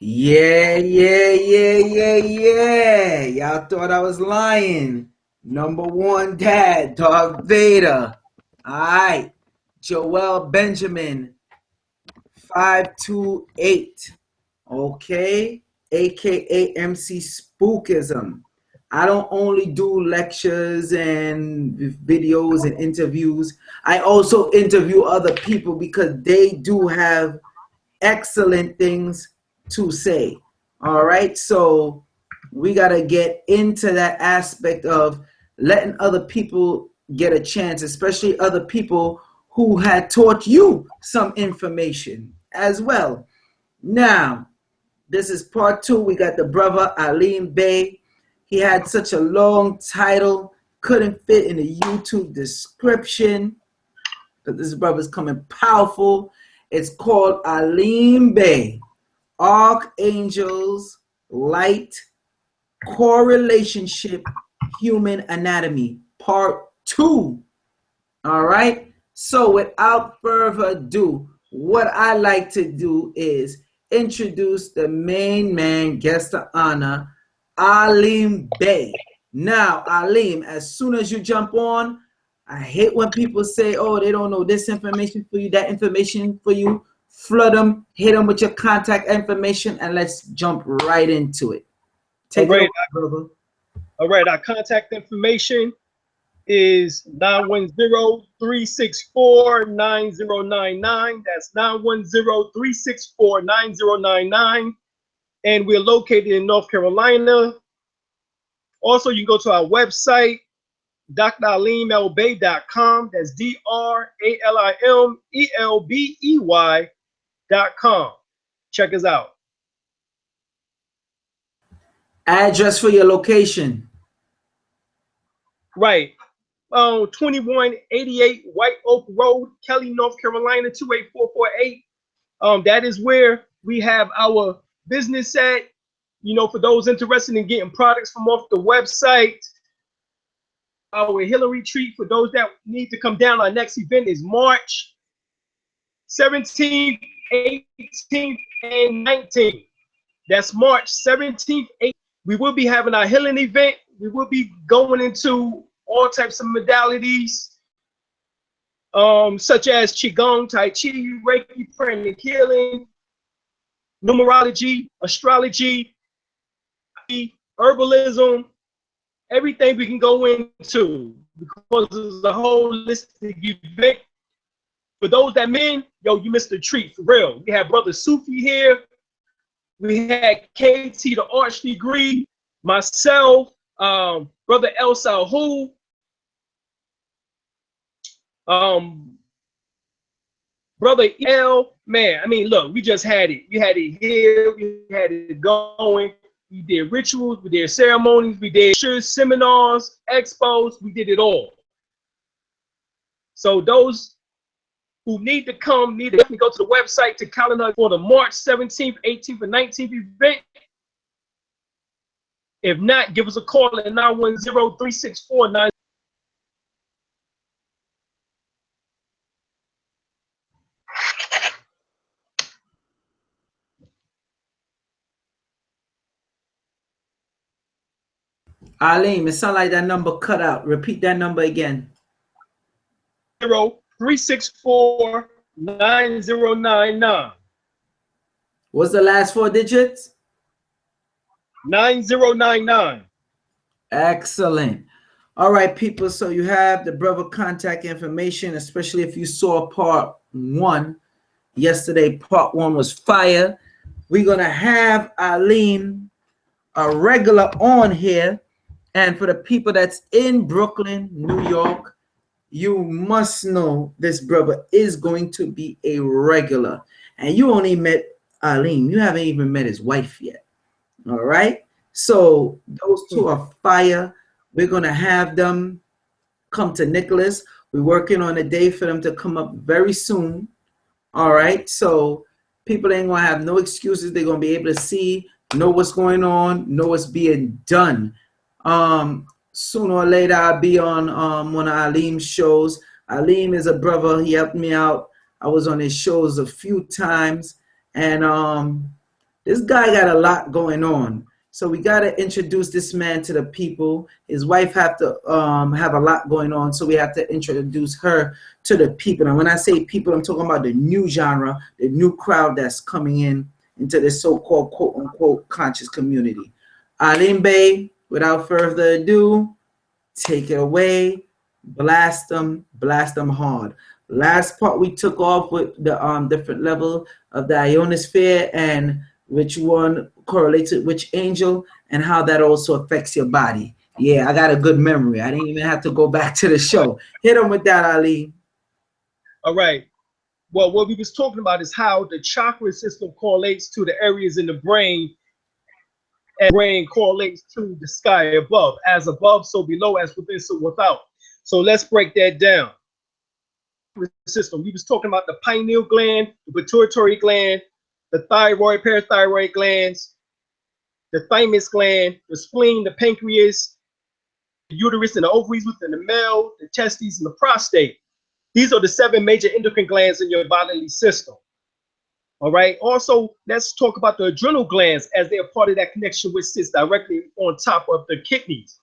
Yeah, yeah, yeah, yeah, yeah. Y'all thought I was lying. Number one dad, Darth Vader. All right. Joel Benjamin, 528. Okay. AKA MC Spookism. I don't only do lectures and videos and interviews. I also interview other people because they do have excellent things to say. All right. So we got to get into that aspect of letting other people get a chance, especially other people who had taught you some information as well. Now, this is part two. We got the brother Alim Bey. He had such a long title, couldn't fit in the YouTube description, but this brother's coming powerful. It's called Alim Bey, Archangels, Light, COR-RELATIONSHIP, Human Anatomy, Part 2. All right? So without further ado, what I like to do is introduce the main man, guest of honor, Alim Bey. Now, Alim, as soon as you jump on, I hate when people say, oh, they don't know this information for you, that information for you. Flood them, hit them with your contact information, and let's jump right into it. Take it over, brother. All right, our contact information is 910-364-9099. That's 910-364-9099. And we're located in North Carolina. Also, you can go to our website, dralimlbey.com. That's DRALIMELBEY.com. Check us out. Address for your location. Right. 2188 White Oak Road, Kelly, North Carolina, 28448. That is where we have our business at. You know, for those interested in getting products from off the website. Our healing retreat, for those that need to come down, our next event is March 17th, 18th, and 19th. That's March 17th, 18th. We will be having our healing event. We will be going into all types of modalities, such as Qigong, Tai Chi, Reiki, pranic healing, numerology, astrology, herbalism, everything we can go into, because it's a holistic event. For those that mean, yo, you missed the treat for real. We have Brother Sufi here. We had KT, the arch degree, myself, Brother El Sahu, Brother El, man, I mean, look, we just had it. We had it here, we had it going. We did rituals, we did ceremonies, we did seminars, expos, we did it all. So those who need to come need to definitely go to the website to calendar for the March 17th, 18th, and 19th event. If not, give us a call at 910-364-9099. Alim, it sounds like that number cut out. Repeat that number again. 364-9099. What's the last four digits? 9099. Excellent. All right, people. So you have the brother contact information, especially if you saw part one yesterday. Part one was fire. We're going to have Alim, a regular, on here. And for the people that's in Brooklyn, New York, you must know this brother is going to be a regular. And you only met Alim. You haven't even met his wife yet. All right. So those two are fire. We're going to have them come to Nicholas. We're working on a day for them to come up very soon. All right. So people ain't going to have no excuses. They're going to be able to see, know what's going on, know what's being done. Sooner or later, I'll be on one of Alim's shows. Alim is a brother. He helped me out. I was on his shows a few times. And This guy got a lot going on. So we got to introduce this man to the people. His wife have to have a lot going on. So we have to introduce her to the people. And when I say people, I'm talking about the new genre, the new crowd that's coming in into this so-called quote unquote conscious community. Alim Bey, without further ado, take it away. Blast them hard. Last part we took off with the different level of the ionosphere and which one correlates with which angel and how that also affects your body. Yeah, I got a good memory. I didn't even have to go back to the show. Hit him with that, Ali. All right. Well, what we was talking about is how the chakra system correlates to the areas in the brain, and brain correlates to the sky above. As above, so below, as within, so without. So let's break that down. System. We was talking about the pineal gland, the pituitary gland, the thyroid, parathyroid glands, the thymus gland, the spleen, the pancreas, the uterus and the ovaries within the male, the testes and the prostate. These are the 7 major endocrine glands in your bodily system. All right. Also, let's talk about the adrenal glands as they are part of that connection which sits directly on top of the kidneys.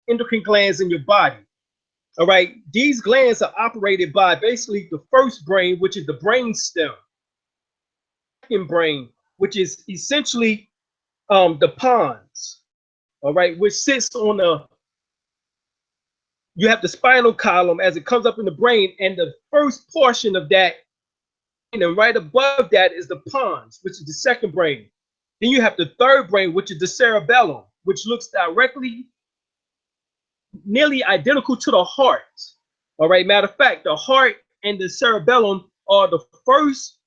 Endocrine glands in your body. All right. These glands are operated by basically the first brain, which is the brain stem. Second brain, which is essentially the pons. All right, which sits on the, you have the spinal column as it comes up in the brain, and the first portion of that, and right above that is the pons, which is the second brain. Then you have the third brain, which is the cerebellum, which looks directly, nearly identical to the heart. All right, matter of fact, the heart and the cerebellum are the first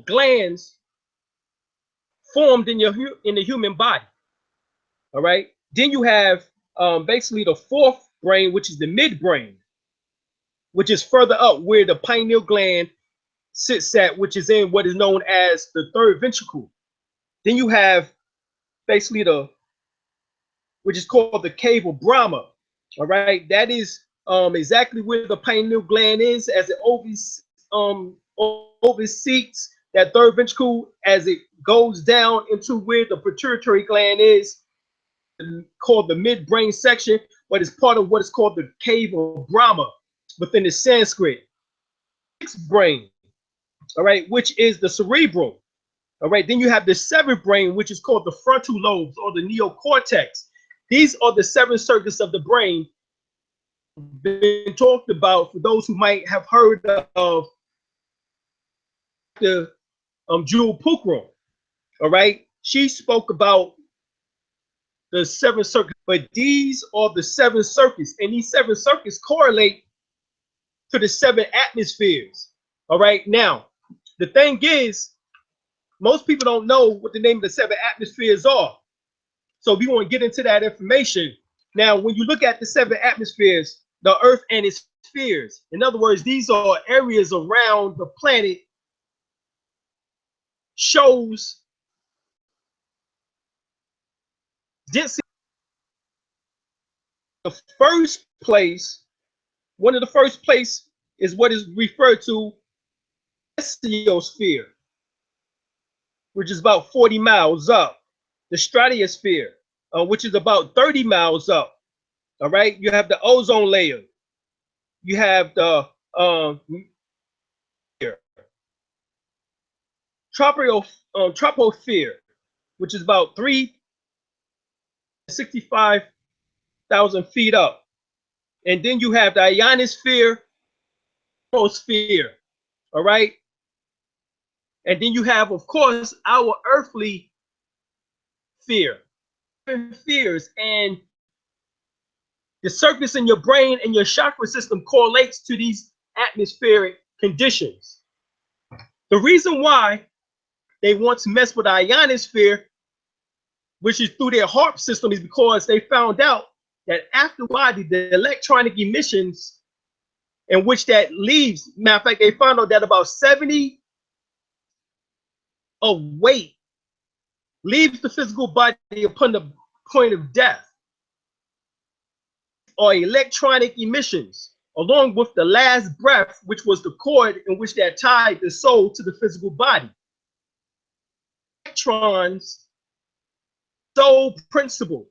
glands formed in the human body. All right. Then you have basically the fourth brain, which is the midbrain, which is further up where the pineal gland sits at, which is in what is known as the third ventricle. Then you have basically which is called the cave of Brahma. All right. That is exactly where the pineal gland is, as it oversees that third ventricle as it goes down into where the pituitary gland is, called the midbrain section, but it's part of what is called the cave of Brahma within the Sanskrit. Sixth brain, all right, which is the cerebral. All right, then you have the seventh brain, which is called the frontal lobes or the neocortex. These are the 7 circuits of the brain been talked about for those who might have heard of the Jewel Pookrum. All right, she spoke about the 7 circuits, but these are the 7 circuits, and these 7 circuits correlate to the 7 atmospheres. All right, now the thing is, most people don't know what the name of the 7 atmospheres are, so we want to get into that information. Now, when you look at the 7 atmospheres, the Earth and its spheres, in other words, these are areas around the planet, shows density. The first place, one of the first place is what is referred to as the mesosphere, which is about 40 miles up. The stratosphere, which is about 30 miles up. All right, you have the ozone layer. You have the troposphere, which is about 365,000 feet up. And then you have the ionosphere, sphere. All right. And then you have, of course, our earthly sphere. Spheres, and the surface in your brain and your chakra system correlates to these atmospheric conditions. The reason why they want to mess with the ionosphere, which is through their HAARP system, is because they found out that after a while, the electronic emissions in which that leaves, matter of fact, they found out that about 70 of weight leaves the physical body upon the point of death, or electronic emissions, along with the last breath, which was the cord in which that tied the soul to the physical body. Electrons, soul principle,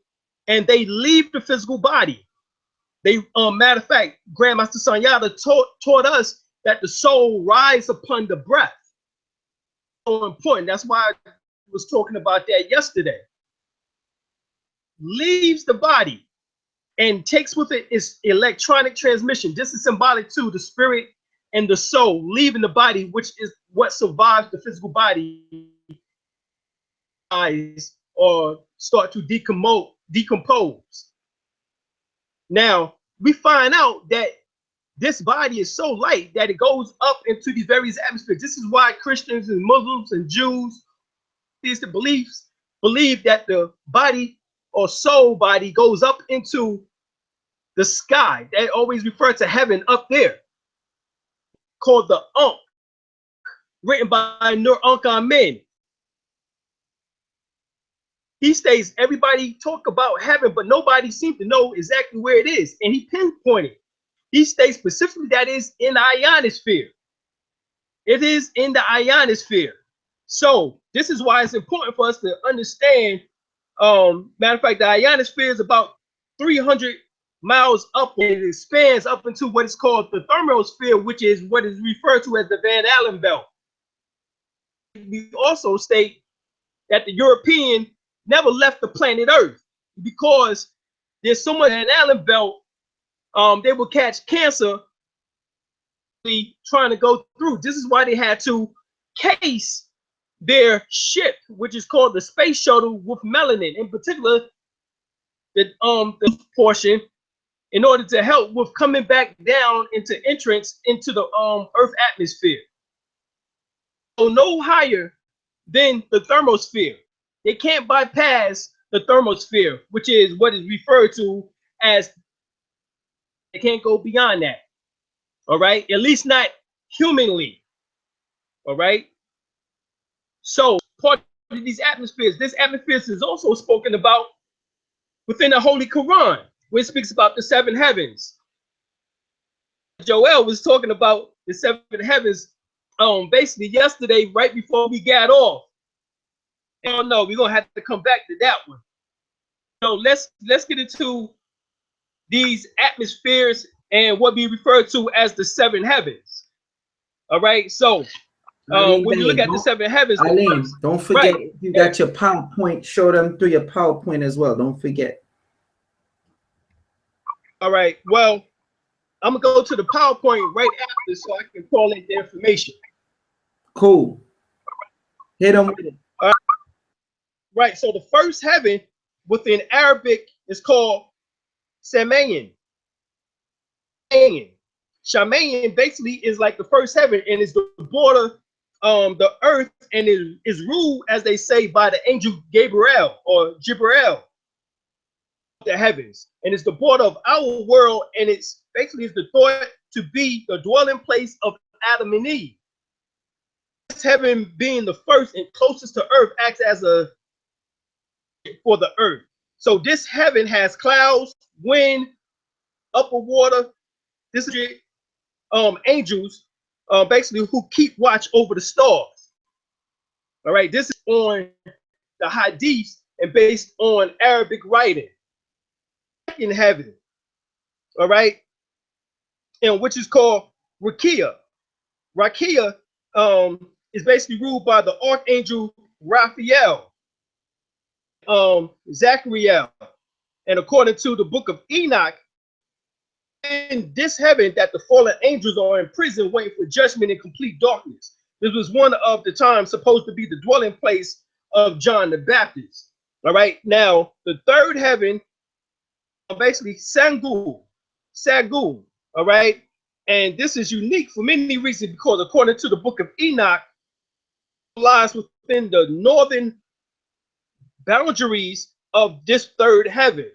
and they leave the physical body. They, matter of fact, Grandmaster Sanyada taught us that the soul rises upon the breath. So important. That's why I was talking about that yesterday. Leaves the body and takes with it its electronic transmission. This is symbolic to the spirit and the soul leaving the body, which is what survives the physical body, or start to decompose. Now, we find out that this body is so light that it goes up into the various atmospheres. This is why Christians and Muslims and Jews, these beliefs, believe that the body or soul body goes up into the sky. They always refer to heaven up there, called the Ankh, written by Nur Ankh Amen. He states everybody talk about heaven, but nobody seems to know exactly where it is. And he pinpointed. He states specifically that is in the ionosphere. It is in the ionosphere. So this is why it's important for us to understand. Matter of fact, the ionosphere is about 300 miles up, and it expands up into what is called the thermosphere, which is what is referred to as the Van Allen belt. We also state that the European never left the planet Earth because there's so much Van Allen belt. They will catch cancer trying to go through. This is why they had to case their ship, which is called the space shuttle, with melanin, in particular the portion, in order to help with coming back down into entrance into the Earth atmosphere. So no higher than the thermosphere. They can't bypass the thermosphere, which is what is referred to as, they can't go beyond that. All right, at least not humanly. All right. So part of these atmospheres, this atmosphere is also spoken about within the Holy Quran, where it speaks about the seven heavens. Joel was talking about the seven heavens basically yesterday, right before we got off. Oh no, we're gonna have to come back to that one. So let's get into these atmospheres and what we refer to as the seven heavens. All right, so when you look at the seven heavens, Alim, don't forget, right, you got your PowerPoint. Show them through your PowerPoint as well. Don't forget. All right. Well, I'm gonna go to the PowerPoint right after so I can call in the information. Cool. Hit them with it. All right. Right. So the first heaven within Arabic is called Samayan. Shamayan basically is like the first heaven and is the border, the earth, and is ruled, as they say, by the angel Gabriel or Jibril, the heavens, and it's the border of our world, and it's basically is the thought to be the dwelling place of Adam and Eve. This heaven, being the first and closest to earth, acts as a for the earth. So this heaven has clouds, wind, upper water. This is angels, basically, who keep watch over the stars. All right, this is on the hadiths and based on Arabic writing. In heaven, all right, and which is called Rakia. Rakia is basically ruled by the archangel Raphael, Zachariel, and according to the book of Enoch, in this heaven that the fallen angels are in prison waiting for judgment in complete darkness. This was one of the times supposed to be the dwelling place of John the Baptist. All right, now the third heaven, basically Sagul, all right, and this is unique for many reasons because according to the book of Enoch, it lies within the northern boundaries of this third heaven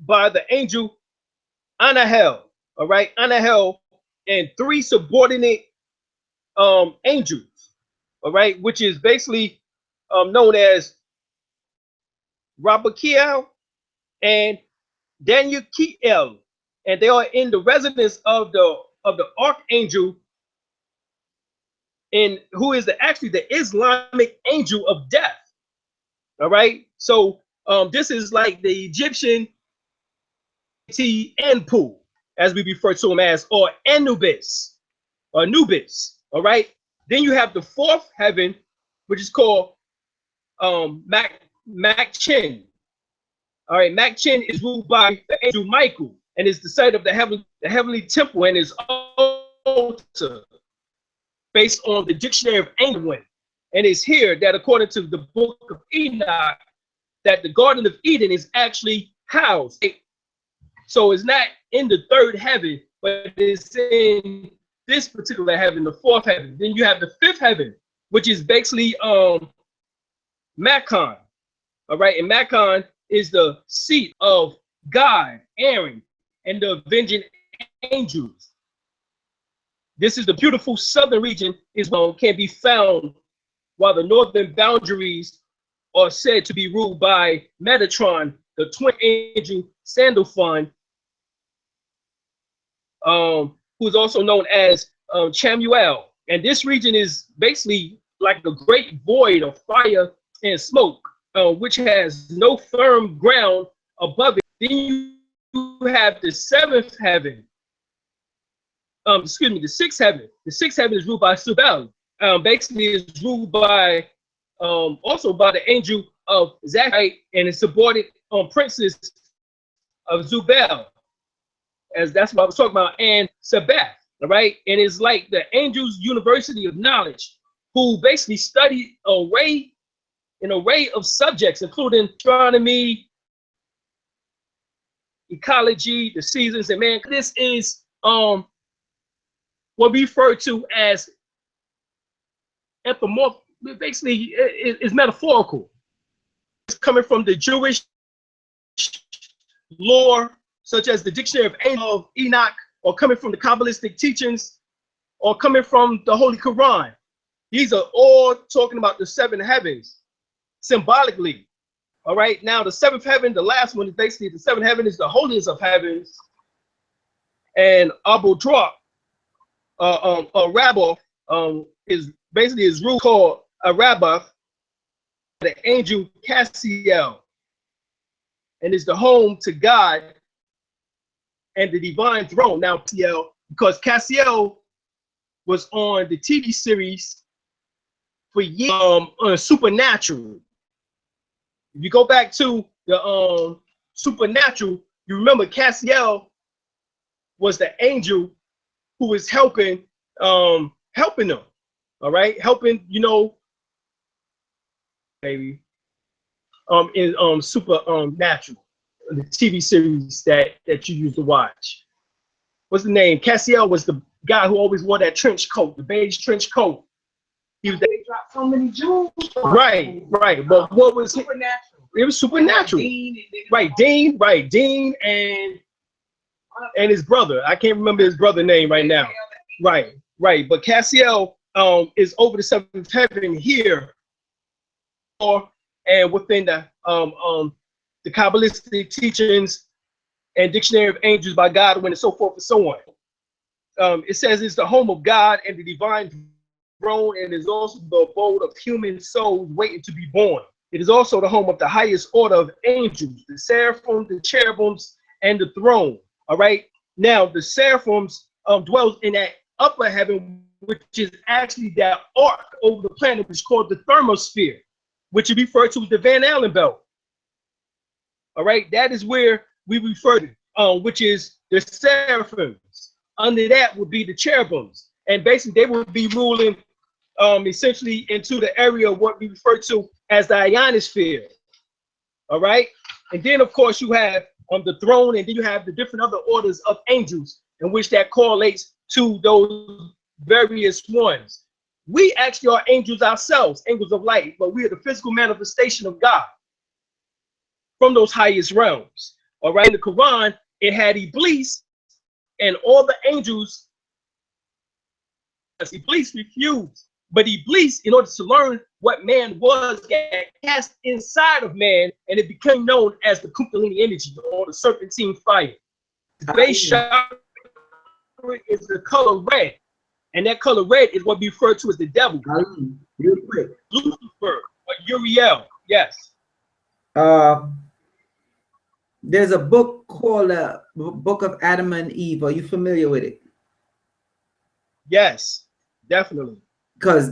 by the angel Anahel, all right, Anahel and three subordinate angels, all right, which is basically known as Rabakiel and Daniel Kiel and they are in the residence of the archangel, and who is actually the Islamic angel of death. All right, so this is like the Egyptian Anpu, as we refer to him as, or Anubis, or Nubis. All right, then you have the fourth heaven, which is called Makchin. All right, Makchin is ruled by the angel Michael, and is the site of the heavenly temple and is altar, based on the dictionary of England. And it's here that, according to the book of Enoch, that the Garden of Eden is actually housed. So it's not in the third heaven, but it's in this particular heaven, the fourth heaven. Then you have the fifth heaven, which is basically Makon. All right, and Makon is the seat of God, Aaron, and the avenging angels. This is the beautiful southern region, is can be found, while the northern boundaries are said to be ruled by Metatron, the twin angel Sandalphon, who is also known as Chamuel. And this region is basically like a great void of fire and smoke, which has no firm ground above it. Then you have the seventh heaven. The sixth heaven. The sixth heaven is ruled by Subal. Basically, is ruled by also by the angel of Zachariah and his subordinate princes of Zubel, as that's what I was talking about, and Sabbath. All right, and it's like the angels' university of knowledge, who basically study an array of subjects, including astronomy, ecology, the seasons, and man. This is what we refer to as anthropomorphic. Basically, is metaphorical. It's coming from the Jewish lore, such as the Dictionary of Enoch, or coming from the Kabbalistic teachings, or coming from the Holy Quran. These are all talking about the seven heavens symbolically. All right, now the seventh heaven, the last one, is basically the seventh heaven is the holiest of heavens, and Abu Drop, Rabba, is basically his rule called a Rabba, the angel Cassiel, and is the home to God and the divine throne. Now, Cassiel, because Cassiel was on the TV series for years, on Supernatural. If you go back to the Supernatural, you remember Cassiel was the angel who was helping them. All right, helping, baby, in Supernatural, the TV series that you used to watch. What's the name? Cassiel was the guy who always wore that trench coat, the beige trench coat. He was. They dropped so many jewels. Right. But what was Supernatural? It was Supernatural. Dean, and his brother. I can't remember his brother's name right now. Right. But Cassiel is over the seventh heaven here, and within the Kabbalistic teachings and Dictionary of Angels by Godwin and so forth and so on. It says it's the home of God and the divine throne, and is also the abode of human souls waiting to be born. It is also the home of the highest order of angels, the seraphim, the cherubims, and the throne. All right. Now the seraphims dwells in that upper heaven, which is actually that arc over the planet, which is called the thermosphere, which is referred to as the Van Allen belt. All right, that is where we refer to, which is the seraphims. Under that would be the cherubims, and basically they would be ruling essentially into the area of what we refer to as the ionosphere. All right, and then of course you have the throne, and then you have the different other orders of angels, in which that correlates to those various ones. We actually are angels ourselves, angels of light, but we are the physical manifestation of God from those highest realms. All right, in the Quran, it had Iblis and all the angels. Iblis refused, but Iblis, in order to learn what man was, got cast inside of man, and it became known as the Kundalini energy, or the serpentine fire. base chakra is the color red, and that color red is what we refer to as the devil. Real quick. Lucifer or Uriel. Yes. There's a book called Book of Adam and Eve. Are you familiar with it? Yes, definitely. Because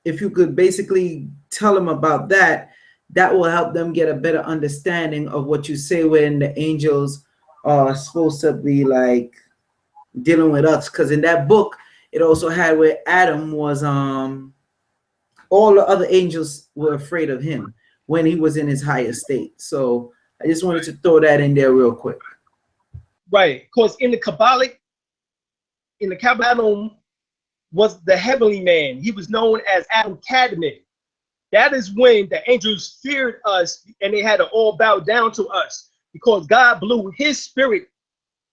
if you could basically tell them about that, that will help them get a better understanding of what you say when the angels are supposed to be like dealing with us. Because in that book, it also had where Adam was all the other angels were afraid of him when he was in his higher state. So I just wanted to throw that in there real quick. Right, because in the Kabbalah, Adam was the heavenly man. He was known as Adam Kadmon. That is when the angels feared us and they had to all bow down to us because God blew his spirit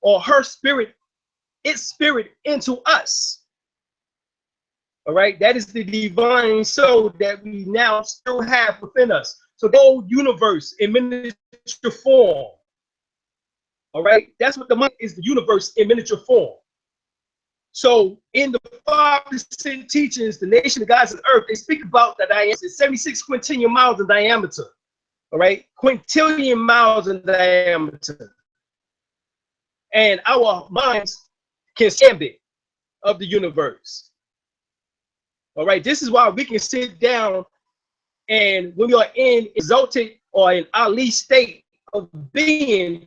or her spirit, its spirit into us. All right, that is the divine soul that we now still have within us. So the whole universe in miniature form. All right, that's what the mind is, the universe in miniature form. So in the 5% teachings, the nation of gods and earth, they speak about that diameter is 76 quintillion miles in diameter. All right, quintillion miles in diameter. And our minds can stand it of the universe. All right, this is why we can sit down and when we are in exalted or in Ali state of being,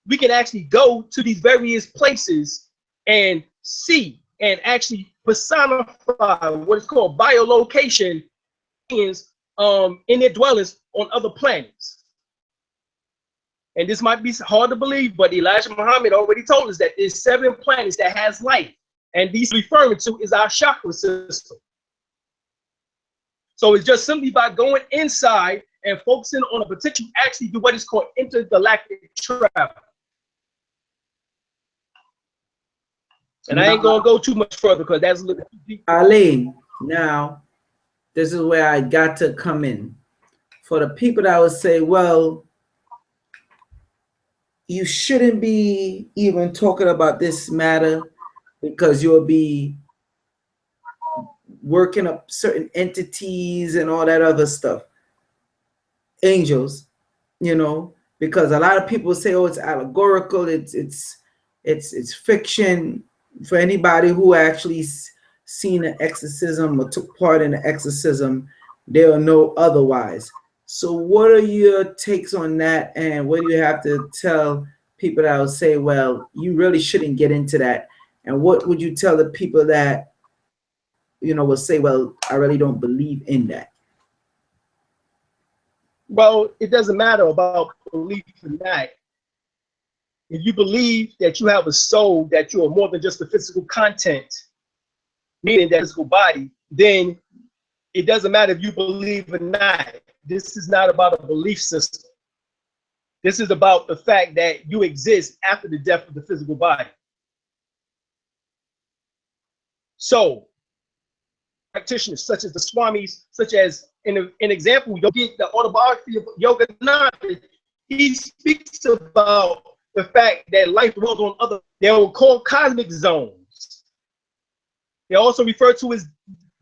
we can actually go to these various places and see and actually personify what is called biolocation in their dwellings on other planets. And this might be hard to believe, but Elijah Muhammad already told us that there's 7 planets that has life. And these referring to is our chakra system. So it's just simply by going inside and focusing on a particular, actually do what is called intergalactic travel. And I ain't gonna go too much further because that's a little too deep. Alim, now this is where I got to come in. For the people that would say, well, you shouldn't be even talking about this matter because you'll be working up certain entities and all that other stuff. Angels, you know, because a lot of people say, oh, it's allegorical, it's fiction. For anybody who actually seen an exorcism or took part in an exorcism, they'll know otherwise. So what are your takes on that? And what do you have to tell people that will say, well, you really shouldn't get into that? And what would you tell the people that, you know, will say, well, I really don't believe in that? Well, it doesn't matter about belief or not. If you believe that you have a soul, that you are more than just the physical content, meaning that physical body, then it doesn't matter if you believe or not. This is not about a belief system. This is about the fact that you exist after the death of the physical body. So, practitioners such as the Swamis, such as in an example, you'll get the autobiography of Yogananda. He speaks about the fact that life dwells on other, they were called cosmic zones. They're also referred to as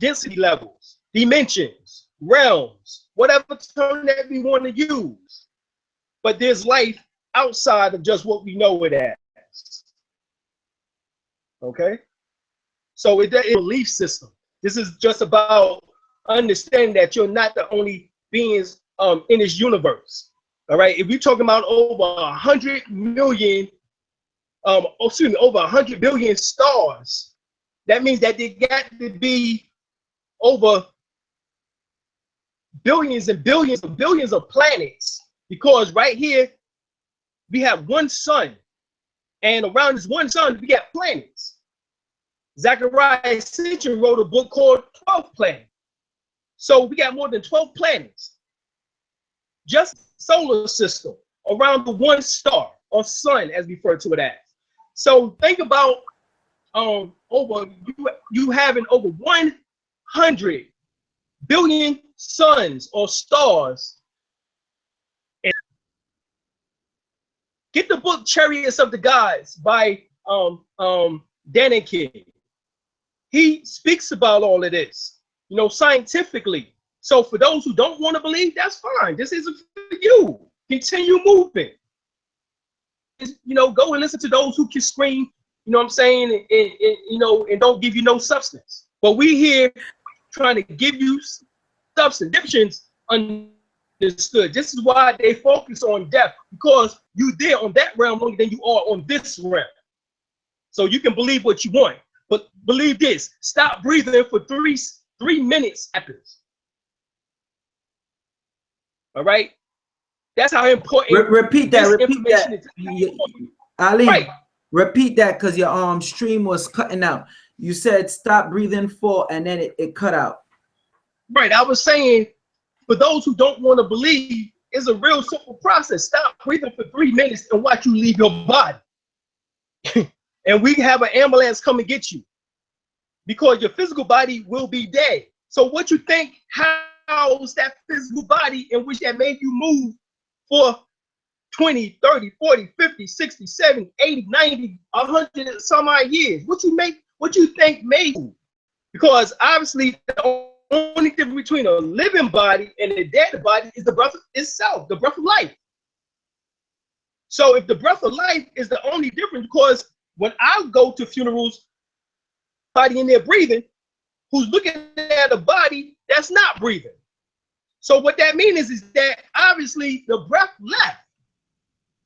density levels, dimensions, realms, whatever term that we want to use. But there's life outside of just what we know it as. Okay? So it's a belief system. This is just about understanding that you're not the only beings in this universe. All right, if we're talking about over 100 million, over 100 billion stars, that means that there got to be over billions and billions and billions of planets, because right here we have one sun, and around this one sun we got planets. Zachariah Sitchin wrote a book called 12 Planets. So we got more than 12 planets. Just solar system around the one star or sun, as we refer to it as. So think about you having over 100 billion suns or stars. Get the book Chariots of the Gods by Daniken. He speaks about all of this, you know, scientifically. So for those who don't want to believe, that's fine. This isn't for you. Continue moving. You know, go and listen to those who can scream, you know what I'm saying, and you know, and don't give you no substance. But we here trying to give you substance. Egyptians understood. This is why they focus on death, because you're there on that realm longer than you are on this realm. So you can believe what you want, but believe this: stop breathing for three minutes happens. All right. That's how important. Repeat that. Repeat that. Ali, right. Repeat that, because your stream was cutting out. You said stop breathing for, and then it cut out. Right. I was saying, for those who don't want to believe, it's a real simple process. Stop breathing for 3 minutes and watch you leave your body. And we have an ambulance come and get you, because your physical body will be dead. So what you think housed that physical body in which that made you move for 20, 30, 40, 50, 60, 70, 80, 90, 100 and some odd years? What you think made you? Because obviously the only difference between a living body and a dead body is the breath itself, the breath of life. So if the breath of life is the only difference, because when I go to funerals, body in there breathing, who's looking at a body that's not breathing. So what that means is that obviously the breath left.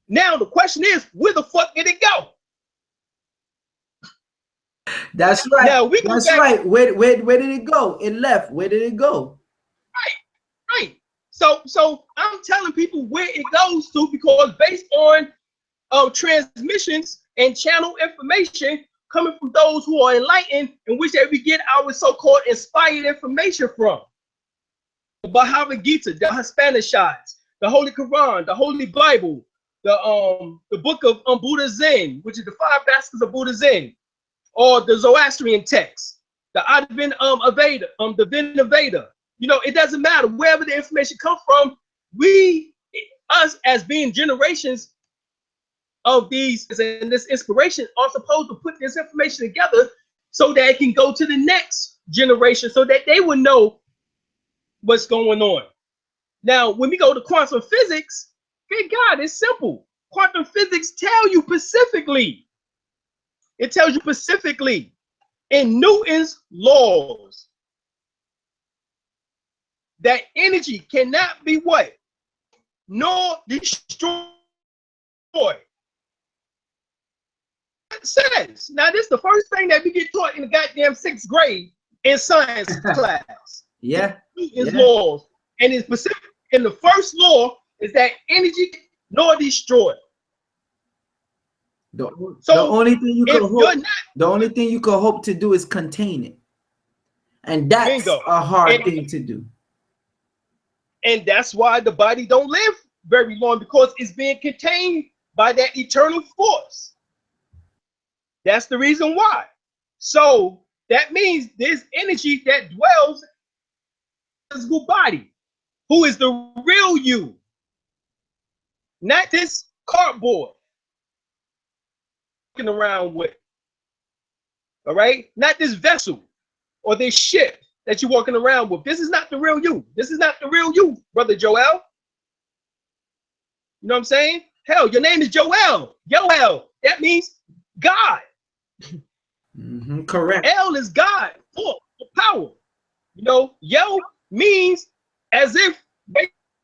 Now the question is, where the fuck did it go? That's right. Now that's right. Where did it go? It left. Where did it go? Right. So I'm telling people where it goes to, because based on transmissions and channel information coming from those who are enlightened, in which we get our so-called inspired information from. The Bhagavad Gita, the Hispanishites, the Holy Quran, the Holy Bible, the book of Buddha Zen, which is the 5 baskets of Buddha Zen, or the Zoroastrian text, the Advent Aveda, the Vinaveda. You know, it doesn't matter wherever the information comes from. Us as being generations of these and this inspiration are supposed to put this information together so that it can go to the next generation, so that they will know what's going on. Now, when we go to quantum physics, good God, it's simple. Quantum physics tell you specifically. It tells you specifically in Newton's laws that energy cannot be what? Nor destroyed. It says. Now, this is the first thing that we get taught in the goddamn 6th grade in science class. Yeah. Newton's laws. And it's specific. And the first law is that energy nor destroyed. The only thing you can hope to do is contain it, and that's a hard thing to do. And that's why the body don't live very long, because it's being contained by that eternal force. That's the reason why. So that means there's energy that dwells in the physical body, who is the real you, not this cardboard around with. All right, not this vessel or this ship that you're walking around with. This is not the real you. This is not the real you, brother Joel. You know what I'm saying? Hell, your name is Joel. Joel, that means God. Correct. El is God, full of power. You know, Yo means as if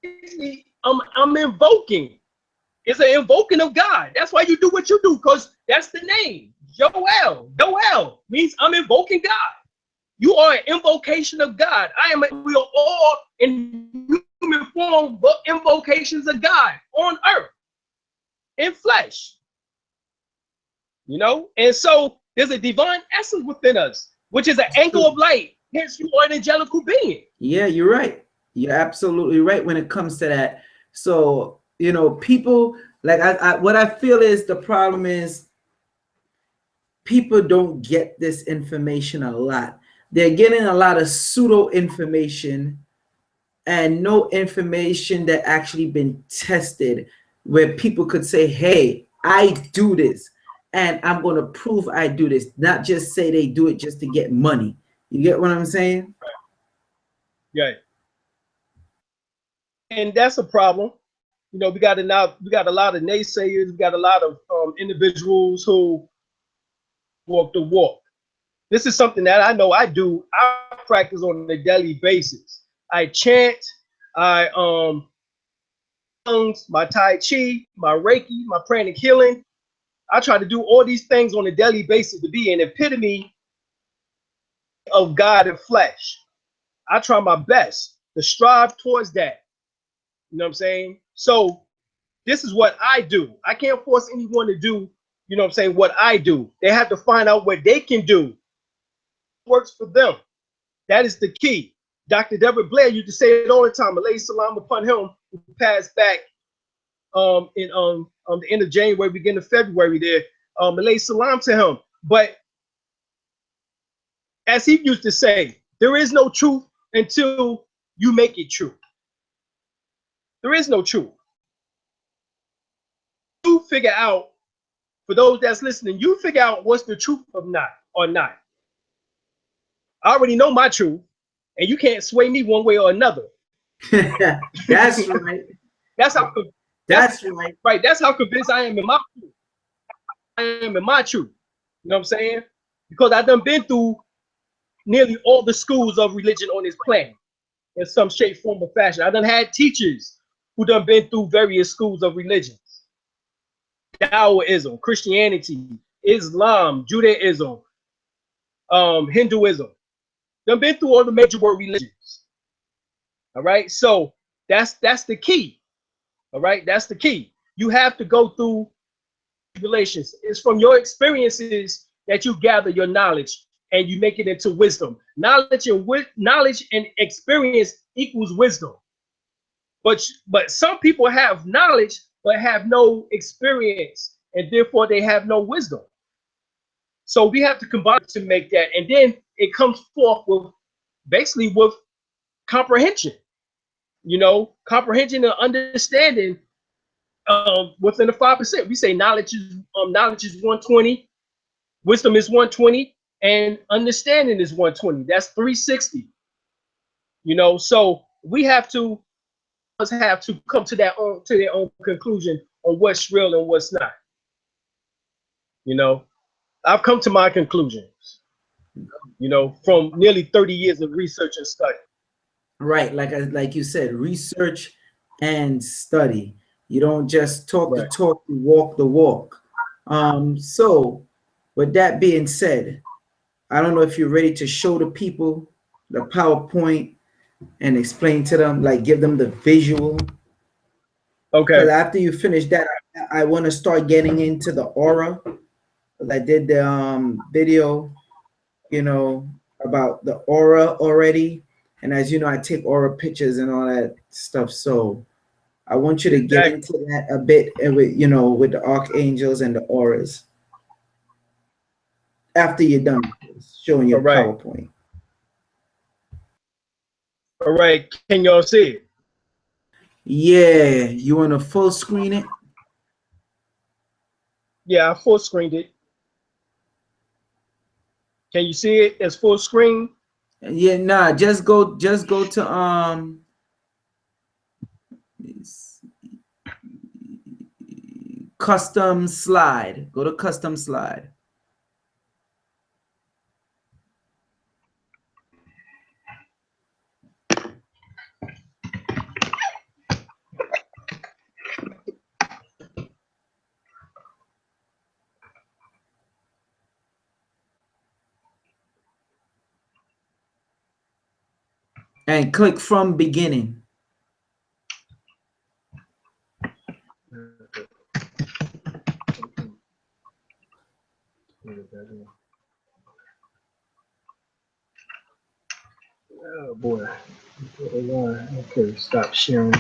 basically I'm invoking. It's an invoking of God. That's why you do what you do, because that's the name. Joel. Joel means I'm invoking God. You are an invocation of God. We are all in human form, but invocations of God on earth, in flesh. You know, and so there's a divine essence within us, which is an angle of light. Hence, you are an angelical being. Yeah, you're right. You're absolutely right when it comes to that. So, you know, people like what I feel is the problem is people don't get this information a lot. They're getting a lot of pseudo information and no information that actually been tested where people could say, hey, I do this and I'm going to prove I do this, not just say they do it just to get money. You get what I'm saying? Yeah. And that's a problem. You know, we got a lot of naysayers. We got a lot of individuals who walk the walk. This is something that I know I do. I practice on a daily basis. I chant. I my Tai Chi, my Reiki, my pranic healing. I try to do all these things on a daily basis to be an epitome of God and flesh. I try my best to strive towards that. You know what I'm saying? So this is what I do. I can't force anyone to do, you know what I'm saying, what I do. They have to find out what they can do. Works for them. That is the key. Dr. Deborah Blair used to say it all the time. Alayhi salam upon him, who passed back in the end of January, beginning of February there. Alayhi salam to him. But as he used to say, there is no truth until you make it true. There is no truth. You figure out, for those that's listening, you figure out what's the truth of not or not. I already know my truth, and you can't sway me one way or another. That's right. That's how. That's right. Right. That's how convinced I am in my truth. I am in my truth. You know what I'm saying? Because I've done been through nearly all the schools of religion on this planet in some shape, form, or fashion. I done had teachers who done been through various schools of religions. Taoism, Christianity, Islam, Judaism, Hinduism. Done been through all the major world religions. All right. So that's the key. All right. That's the key. You have to go through relations. It's from your experiences that you gather your knowledge and you make it into wisdom. Knowledge and experience equals wisdom. But some people have knowledge but have no experience, and therefore they have no wisdom. So we have to combine to make that, and then it comes forth with basically with comprehension. You know, comprehension and understanding within the 5%. We say knowledge is 120, wisdom is 120, and understanding is 120. That's 360. You know, so we have to come to their own conclusion on what's real and what's not. You know, I've come to my conclusions, you know, from nearly 30 years of research and study. Right, like you said, research and study. You don't just talk the talk, you walk the walk. So with that being said, I don't know if you're ready to show the people the PowerPoint and explain to them, like give them the visual. Okay. Because after you finish that, I want to start getting into the aura. I did the video, you know, about the aura already. And as you know, I take aura pictures and all that stuff. So I want you to get into that a bit with, you know, with the archangels and the auras. After you're done showing your PowerPoint. All right. Can y'all see it? Yeah. You want to full screen it? Yeah, I full screened it. Can you see it as full screen? Yeah, nah, just go to custom slide. Go to custom slide. And click from beginning. Oh boy. Okay, stop sharing.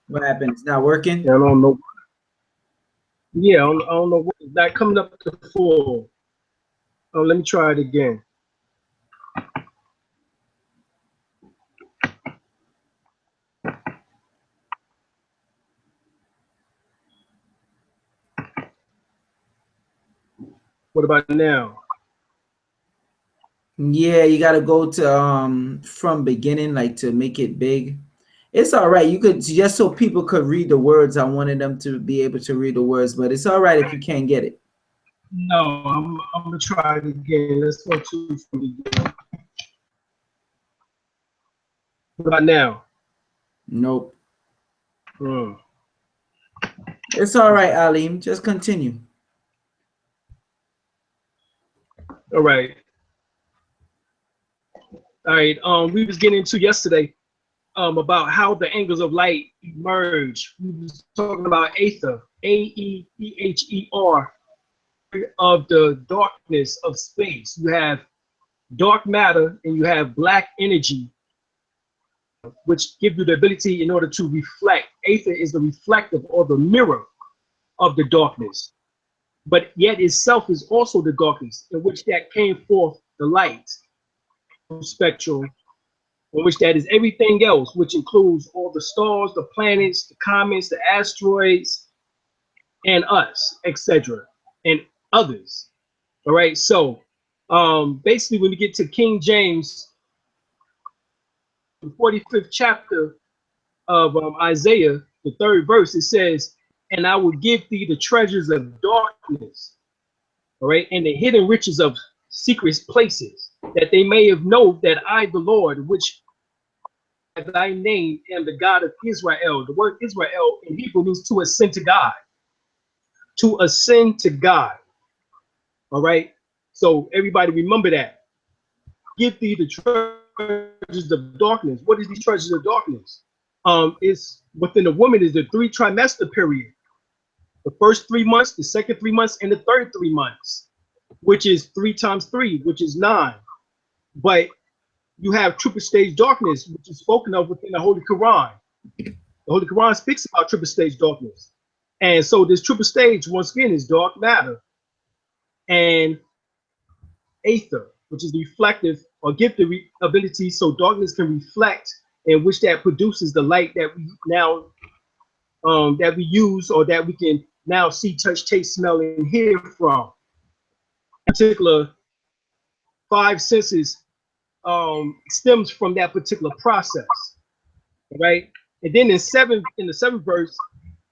What happened? It's not working? Yeah, I don't know. Yeah, I don't know. It's not coming up to full. Oh, let me try it again. What about now? Yeah, you gotta go to from beginning, like to make it big. It's all right. You could just so people could read the words. I wanted them to be able to read the words, but it's all right if you can't get it. No, I'm gonna try it again. Let's go to from the beginning. What about now? Nope. Hmm. It's all right, Alim. Just continue. All right. All right. We was getting into yesterday about how the angles of light emerge. We was talking about aether, AETHER, of the darkness of space. You have dark matter and you have black energy, which give you the ability in order to reflect. Aether is the reflective or the mirror of the darkness, but yet itself is also the darkness in which that came forth the light spectrum, in which that is everything else, which includes all the stars, the planets, the comets, the asteroids, and us, etc., and others. All right. So basically, when we get to King James, the 45th chapter of Isaiah, the 3rd verse, it says, "And I will give thee the treasures of darkness, all right, and the hidden riches of secret places, that they may have known that I, the Lord, which thy name am the God of Israel." The word Israel in Hebrew means to ascend to God. To ascend to God. All right. So everybody remember that. Give thee the treasures of darkness. What is these treasures of darkness? It's within the woman is the 3 trimester period. The first 3 months, the second 3 months, and the third 3 months, which is 3 times 3, which is 9. But you have triple stage darkness, which is spoken of within the Holy Quran. The Holy Quran speaks about triple stage darkness. And so this triple stage, once again, is dark matter and aether, which is reflective or give the ability so darkness can reflect, in which that produces the light that we now that we use or that we can now see, touch, taste, smell, and hear from. In particular, 5 senses stems from that particular process, right? And then in the 7th verse,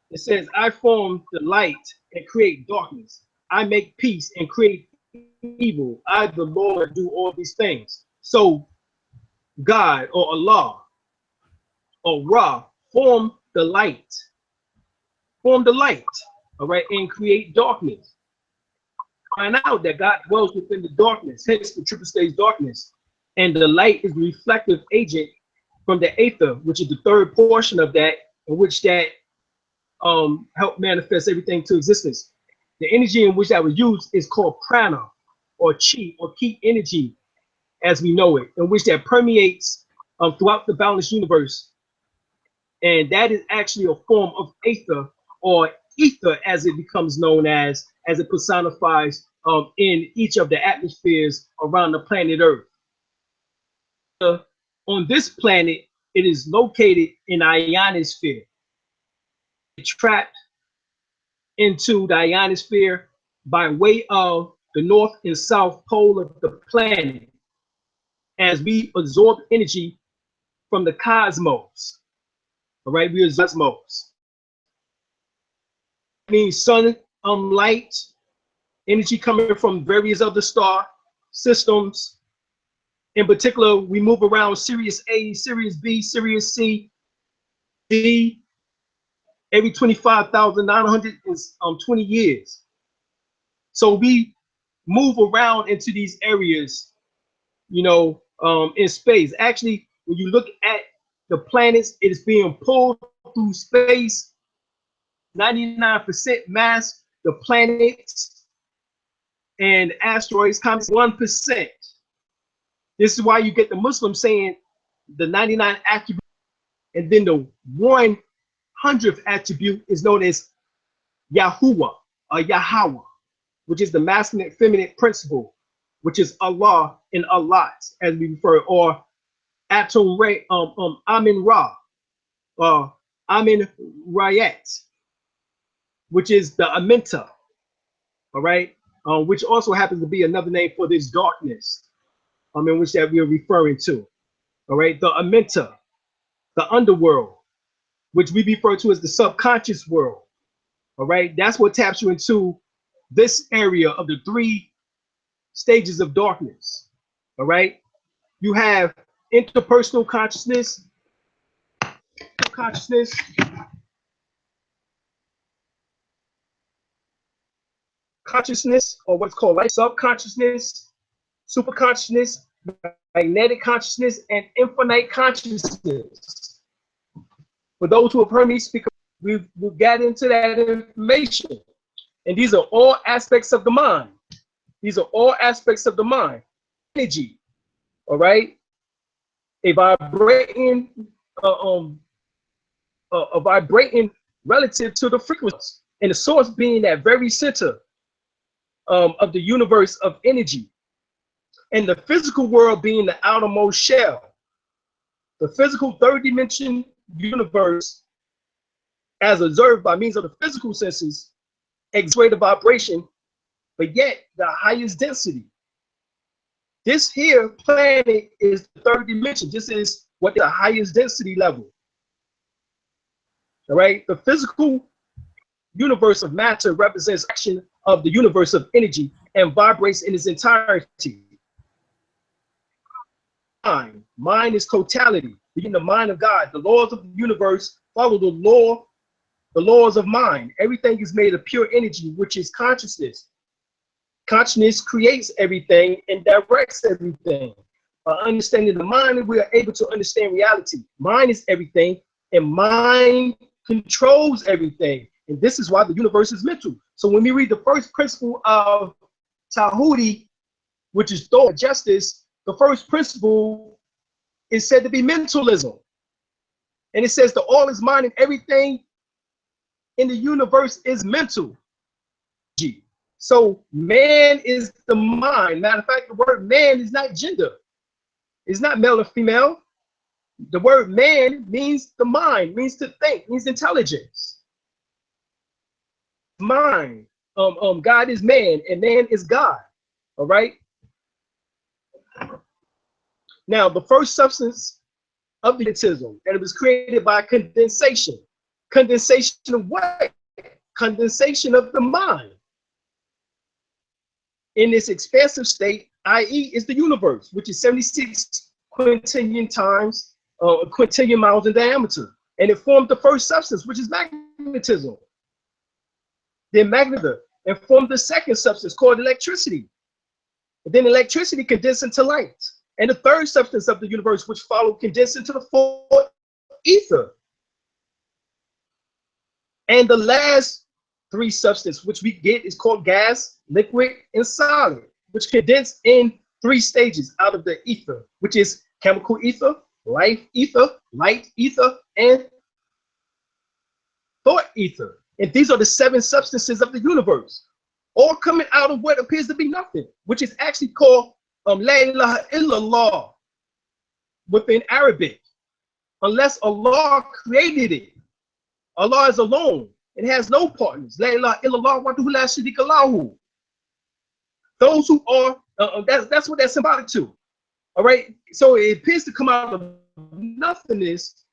it says, "I form the light and create darkness. I make peace and create evil. I, the Lord, do all these things." So God or Allah or Ra form the light, all right, and create darkness. Find out that God dwells within the darkness, hence the triple stage darkness. And the light is the reflective agent from the aether, which is the 3rd portion of that, in which that help manifest everything to existence. The energy in which that was used is called prana or chi or ki energy, as we know it, in which that permeates throughout the balanced universe. And that is actually a form of aether or ether, as it becomes known as it personifies in each of the atmospheres around the planet Earth. On this planet, it is located in ionosphere. It's trapped into the ionosphere by way of the north and south pole of the planet, as we absorb energy from the cosmos. All right, we are cosmos. It means sun, light, energy coming from various other star systems. In particular, we move around Sirius A, Sirius B, Sirius C, D, every 25,920 years. So we move around into these areas, you know, in space. Actually, when you look at the planets, it is being pulled through space. 99% mass, the planets and asteroids, comets, 1%. This is why you get the Muslims saying the 99 attribute, and then the 100th attribute is known as Yahuwah or Yahweh, which is the masculine feminine principle, which is Allah and Allah, as we refer, or Atum Re, Amin Ra, Amin Rayat, which is the Aminta. All right. which also happens to be another name for this darkness, in which that we are referring to. All right, the amenta, the underworld, which we refer to as the subconscious world. All right, that's what taps you into this area of the 3 stages of darkness. All right, you have interpersonal consciousness, consciousness, or what's called like subconsciousness, superconsciousness, magnetic consciousness, and infinite consciousness. For those who have heard me speak, we've got into that information. And these are all aspects of the mind. These are all aspects of the mind. Energy, all right? A vibrating relative to the frequency, and the source being that very center of the universe of energy, and the physical world being the outermost shell. The physical 3rd dimension universe, as observed by means of the physical senses, exerts a vibration, but yet the highest density. This here planet is the 3rd dimension. This is what the highest density level. All right, the physical universe of matter represents action of the universe of energy and vibrates in its entirety. Mind is totality, being the mind of God. The laws of the universe follow the laws of mind. Everything is made of pure energy, which is consciousness. Consciousness creates everything and directs everything. By understanding the mind, we are able to understand reality. Mind is everything, and mind controls everything. And this is why the universe is mental. So when we read the first principle of Tahuti, which is thought, justice, the first principle is said to be mentalism. And it says that all is mind and everything in the universe is mental. So man is the mind. Matter of fact, the word man is not gender. It's not male or female. The word man means the mind, means to think, means intelligence. Mind. God is man and man is God. All right. Now, the first substance of the magnetism, and it was created by condensation. Condensation of what? Condensation of the mind. In its expansive state, i.e., is the universe, which is 76 quintillion times, quintillion miles in diameter. And it formed the first substance, which is magnetism. Then magnetism, and formed the second substance called electricity. And then electricity condensed into light. And the third substance of the universe, which followed, condensed into the fourth, ether. And the last 3 substances which we get is called gas, liquid, and solid, which condense in 3 stages out of the ether, which is chemical ether, light ether, and thought ether. And these are the 7 substances of the universe, all coming out of what appears to be nothing, which is actually called La ilaha illallah within Arabic. Unless Allah created it, Allah is alone. It has no partners. La ilaha illallah wahdahu la sharika lahu. Those who are, that's what that's symbolic to. All right. So it appears to come out of nothingness,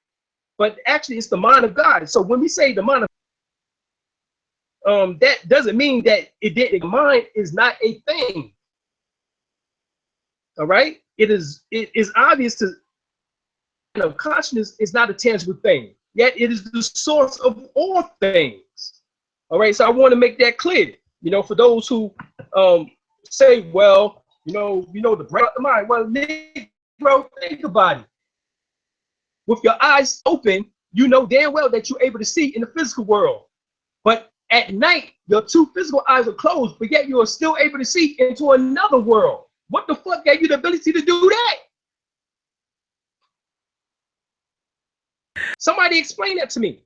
but actually it's the mind of God. So when we say the mind of, that doesn't mean that the mind is not a thing. All right. It is obvious to, consciousness is not a tangible thing, yet it is the source of all things. All right. So I want to make that clear, for those who say, well, the brain of the mind. Well, bro, think about it. With your eyes open, you know damn well that you're able to see in the physical world. But at night, your 2 physical eyes are closed, but yet you are still able to see into another world. What the fuck gave you the ability to do that? Somebody explain that to me.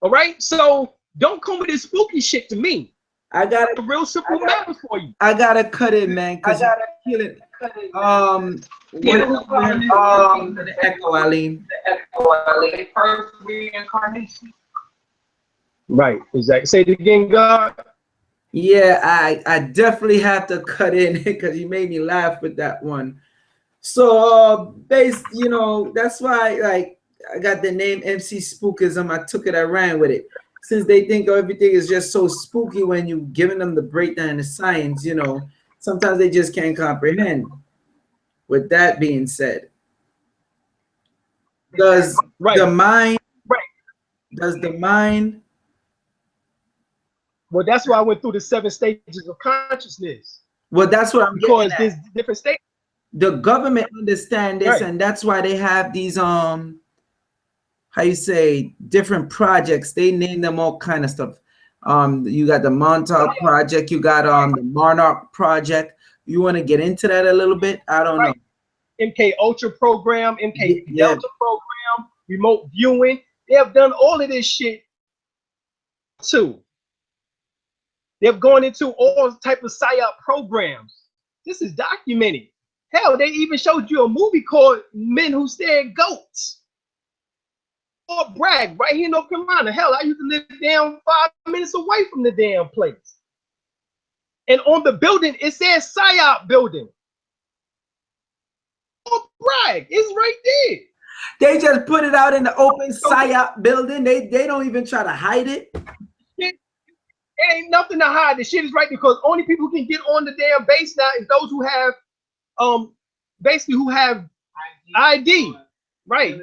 All right. So don't come with this spooky shit to me. I got a real simple matter for you. I gotta cut it, man, because you're killing it. The echo, Alim. First reincarnation. Right, exactly. Say it again, God. Yeah, I definitely have to cut in because you made me laugh with that one. So that's why like I got the name MC Spookism. I took it, I ran with it. Since they think everything is just so spooky when you giving them the breakdown of science, sometimes they just can't comprehend. With that being said, does Right. the mind Right. does the mind Well, that's why I went through the 7 stages of consciousness, well, that's what I'm getting because at. there's different stages. The government understand this, Right. and that's why they have these how you say different projects. They name them all kind of stuff. You got the Montauk Project, you got the Monarch Project. You want to get into that a little bit? I don't know. Right. MK Ultra program, MK Yeah, Delta program, remote viewing. They have done all of this shit too. They've gone into all type of psyop programs. This is documented. Hell, they even showed you a movie called Men Who Stare at Goats. Or brag, right here in North Carolina. Hell, I used to live down 5 minutes away from the damn place. And on the building, it says psyop building. Oh, brag, it's right there. they just put it out in the open psyop building. They don't even try to hide it. It ain't nothing to hide. The shit is right, because only people who can get on the damn base now is those who have basically who have ID. Right.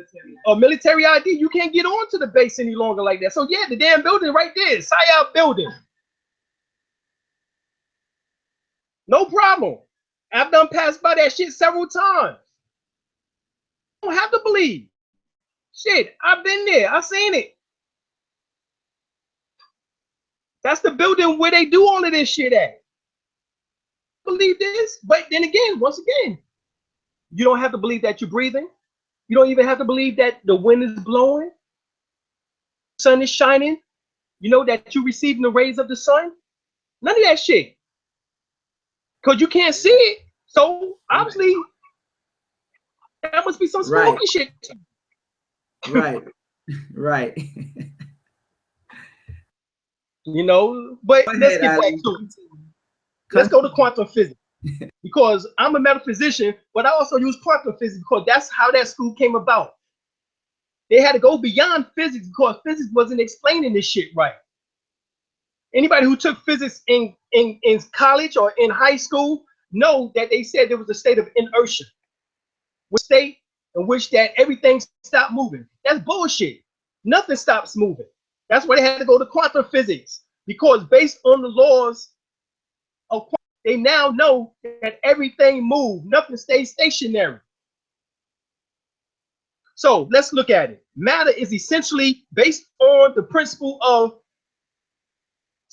A military ID. You can't get on to the base any longer like that. So yeah, the damn building right there, psyop building. No problem. I've done passed by that shit several times. You don't have to believe. Shit, I've been there. I've seen it. That's the building where they do all of this shit at. Believe this, but then again, once again, you don't have to believe that you're breathing. You don't even have to believe that the wind is blowing, the sun is shining. You know that you're receiving the rays of the sun. None of that shit, because you can't see it. So obviously, that must be some spooky shit. Right. Right. But let's get back to it. Let's go to quantum physics, because I'm a metaphysician, but I also use quantum physics because that's how that school came about. They had to go beyond physics because physics wasn't explaining this shit right. Anybody who took physics in college or in high school know that they said there was a state of inertia, which state in which that everything stopped moving. That's bullshit. Nothing stops moving. That's why they had to go to quantum physics, because based on the laws of quantum, they now know that everything moves. Nothing stays stationary. So let's look at it. Matter is essentially based on the principle of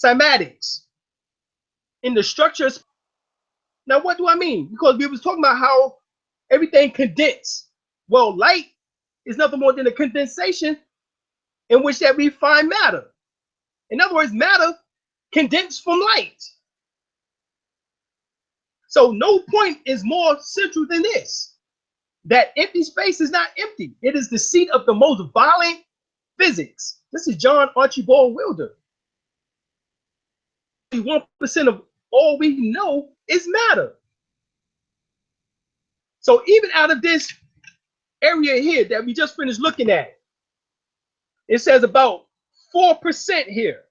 cymatics in the structures. Now, what do I mean? Because we was talking about how everything condensed. Well, light is nothing more than a condensation in which that we find matter. In other words, matter condensed from light. So no point is more central than this, that empty space is not empty. It is the seat of the most violent physics. This is John Archibald Wilder. 1% of all we know is matter. So even out of this area here that we just finished looking at, it says about 4% here,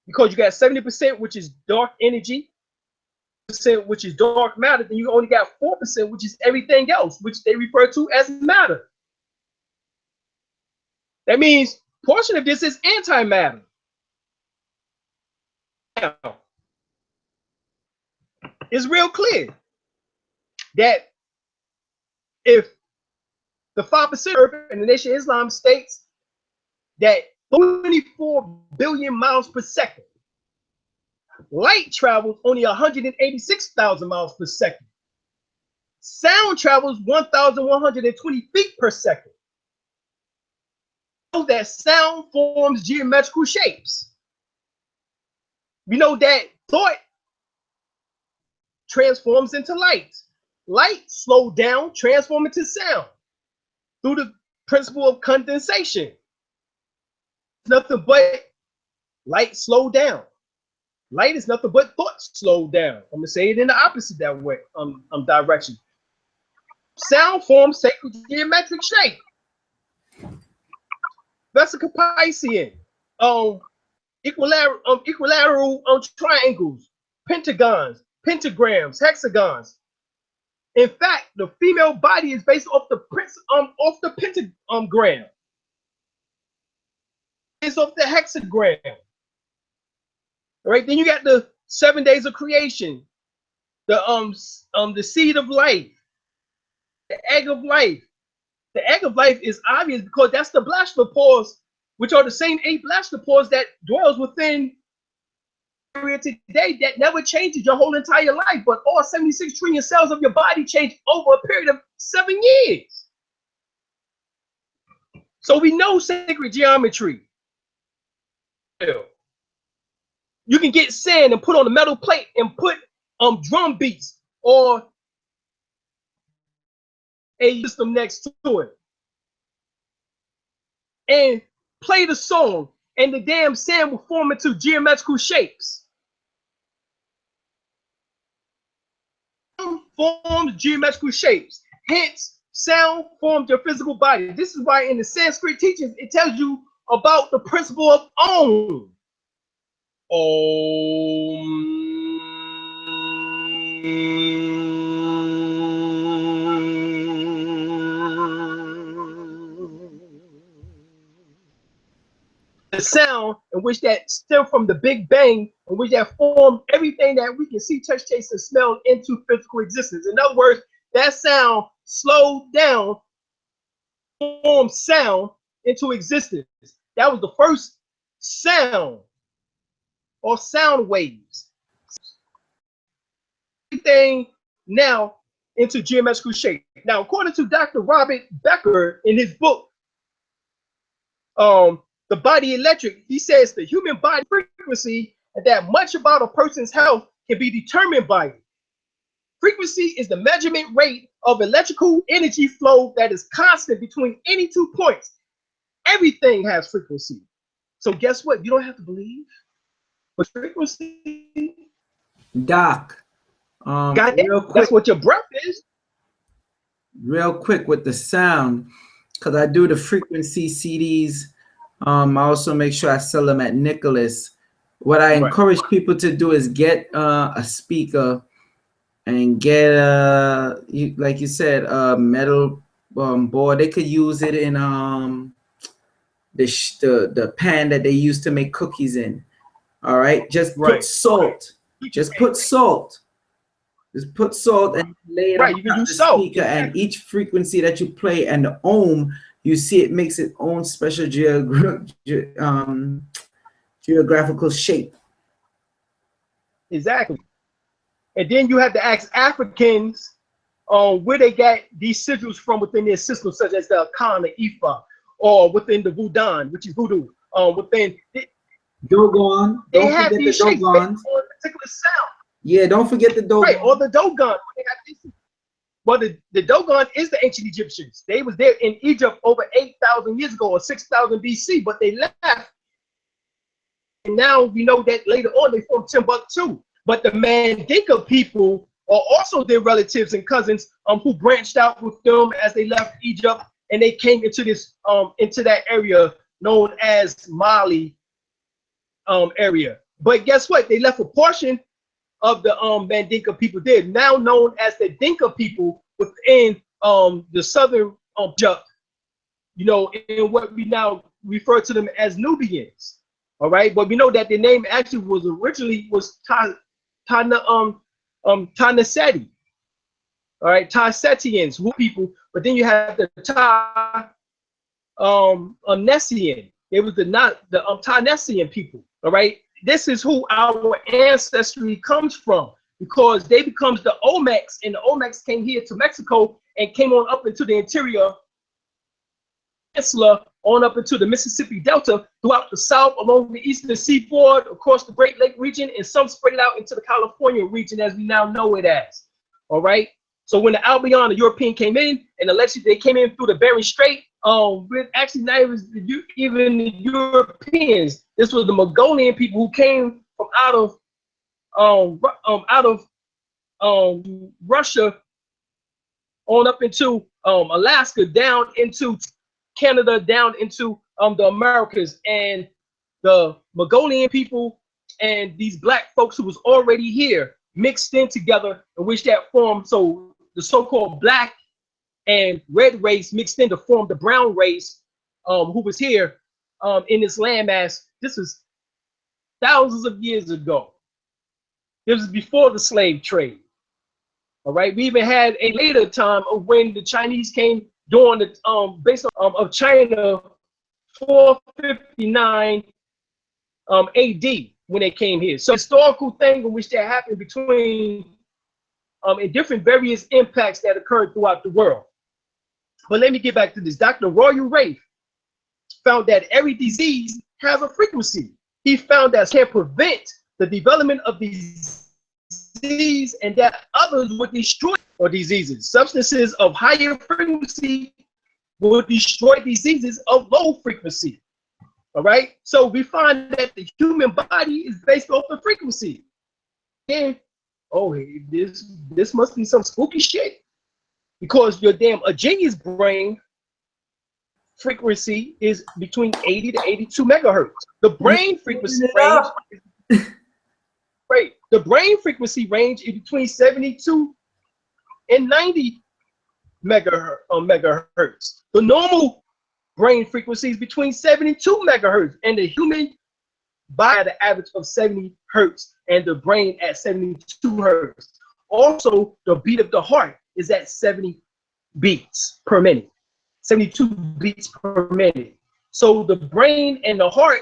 because you got 70%, which is dark energy, which is dark matter, then you only got 4%, which is everything else, which they refer to as matter. That means portion of this is antimatter. Now, it's real clear that if the 5% and the Nation of Islam states that 24 billion miles per second, light travels only 186,000 miles per second. Sound travels 1,120 feet per second. We know that sound forms geometrical shapes. We know that thought transforms into light. Light slowed down, transform into sound through the principle of condensation. Nothing but light slowed down. Light is nothing but thought slowed down. I'm gonna say it in the opposite that way, direction. Sound forms sacred geometric shape. Vesica Piscean, equilateral triangles, pentagons, pentagrams, hexagons. In fact, the female body is based off the pentagram. It's off the hexagram. All right, then you got the 7 days of creation, the seed of life, the egg of life. The egg of life is obvious because that's the blastopores, which are the same 8 blastopores that dwells within today that never changes your whole entire life, but all 76 trillion cells of your body change over a period of 7 years. So we know sacred geometry. You can get sand and put on a metal plate and put drum beats or a system next to it and play the song, and the damn sand will form into geometrical shapes. Forms geometrical shapes. Hence, sound forms your physical body. This is why in the Sanskrit teachings it tells you about the principle of Om. The sound in which that stem from the Big Bang, in which that formed everything that we can see, touch, taste, and smell into physical existence. In other words, that sound slowed down, formed sound into existence. That was the first sound or sound waves. Everything now into geometrical shape. Now, according to Dr. Robert Becker in his book, The Body Electric, he says the human body frequency and that much about a person's health can be determined by it. Frequency is the measurement rate of electrical energy flow that is constant between any 2 points. Everything has frequency. So guess what? You don't have to believe. But frequency. Doc, real quick, that's what your breath is. Real quick with the sound, because I do the frequency CDs. I also make sure I sell them at Nicholas. What I encourage people to do is get a speaker and get like you said, a metal board. They could use it in the pan that they use to make cookies in. All right, just put salt. Just put salt. Just put salt and lay it on the speaker, and each frequency that you play and the ohm, you see it makes its own special geographical shape. Exactly. And then you have to ask Africans where they got these sigils from within their system, such as the Akan, the Ifa, or within the Voodoo, which is voodoo. Within Dogon. They have these shapes on a particular sound. Yeah, don't forget the Dogon. Right, or the Dogon. Well, the Dogon is the ancient Egyptians. They was there in Egypt over 8,000 years ago or 6,000 BC, but they left. And now we know that later on they formed Timbuktu. But the Mandinka people are also their relatives and cousins who branched out with them as they left Egypt, and they came into this into that area known as Mali area. But guess what? They left a portion of the Mandinka people there, now known as the Dinka people within the southern Egypt, you know, in what we now refer to them as Nubians. All right, but we know that the name actually was originally Tanaseti. All right, Tassetians, who people, but then you have the Nessian. It was the Tanessian people. All right, this is who our ancestry comes from, because they becomes the Olmecs, and the Olmecs came here to Mexico and came on up into the interior peninsula, on up into the Mississippi Delta, throughout the South, along the eastern seaboard, across the Great Lake region, and some spread out into the California region as we now know it as. All right. So when the Albion, the European, came in, and allegedly they came in through the Bering Strait, with actually not even the Europeans. This was the Mongolian people who came from out of out of Russia on up into Alaska, down into Canada, down into the Americas, and the Mongolian people and these black folks who was already here mixed in together, in which that formed, so the so-called black and red race mixed in to form the brown race, who was here in this landmass. This was thousands of years ago. This was before the slave trade. All right, we even had a later time of when the Chinese came during the based on of China 459 AD when they came here. So historical thing in which that happened between in different various impacts that occurred throughout the world. But let me get back to this. Dr. Royal Rafe found that every disease has a frequency. He found that can prevent the development of disease and that others would destroy or diseases. Substances of higher frequency will destroy diseases of low frequency. All right. So we find that the human body is based off of frequency. And oh, this must be some spooky shit, because your damn a genius brain frequency is between 80 to 82 megahertz. The brain frequency range is, right. The brain frequency range is between 72 and 90 megahertz. The normal brain frequency is between 72 megahertz, and the human body at an average of 70 hertz, and the brain at 72 hertz. Also, the beat of the heart is at 70 beats per minute, 72 beats per minute. So the brain and the heart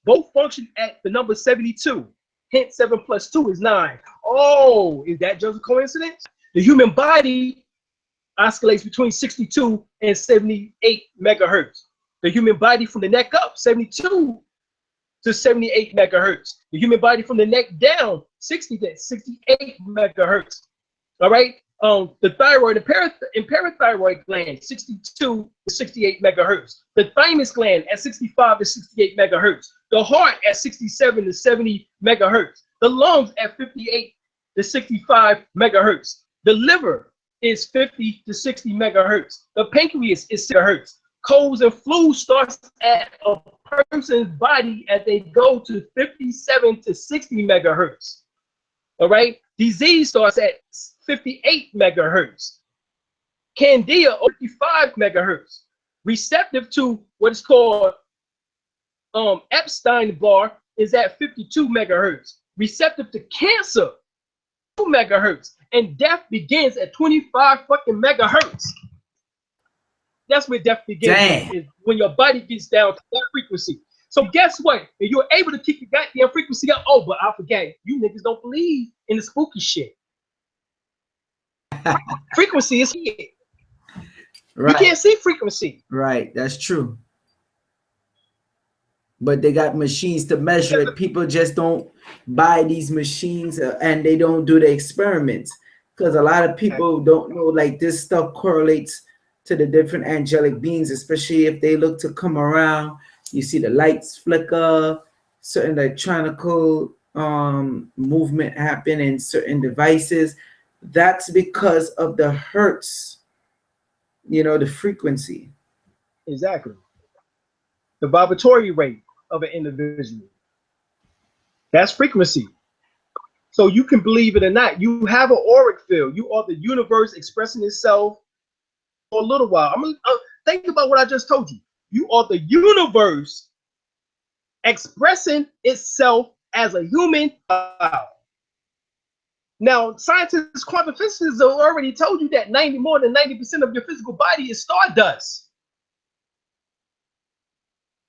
both function at the number 72. Hence, 7 plus 2 is 9. Oh, is that just a coincidence? The human body oscillates between 62 and 78 megahertz. The human body from the neck up, 72 to 78 megahertz. The human body from the neck down, 60 to 68 megahertz. All right. The thyroid and parathyroid gland, 62 to 68 megahertz. The thymus gland at 65 to 68 megahertz. The heart at 67 to 70 megahertz. The lungs at 58 to 65 megahertz. The liver is 50 to 60 megahertz. The pancreas is 6 megahertz. Colds and flu starts at a person's body as they go to 57 to 60 megahertz. All right. Disease starts at 58 megahertz. Candida, 55 megahertz. Receptive to what is called Epstein-Barr is at 52 megahertz. Receptive to cancer, 2 megahertz. And death begins at 25 fucking megahertz. That's where death begins, is when your body gets down to that frequency. So guess what? If you're able to keep your goddamn frequency up, oh, but I forget, you niggas don't believe in the spooky shit. Frequency is here. Right. You can't see frequency. Right, that's true. But they got machines to measure it. People just don't buy these machines and they don't do the experiments, because a lot of people don't know, like, this stuff correlates to the different angelic beings, especially if they look to come around. You see the lights flicker, certain electronical movement happen in certain devices. That's because of the hertz, you know, the frequency. Exactly. The vibratory rate of an individual. That's frequency. So you can believe it or not, you have an auric field. You are the universe expressing itself for a little while. I'm gonna think about what I just told you. You are the universe expressing itself as a human. Now, scientists, quantum physicists have already told you that more than 90% of your physical body is stardust.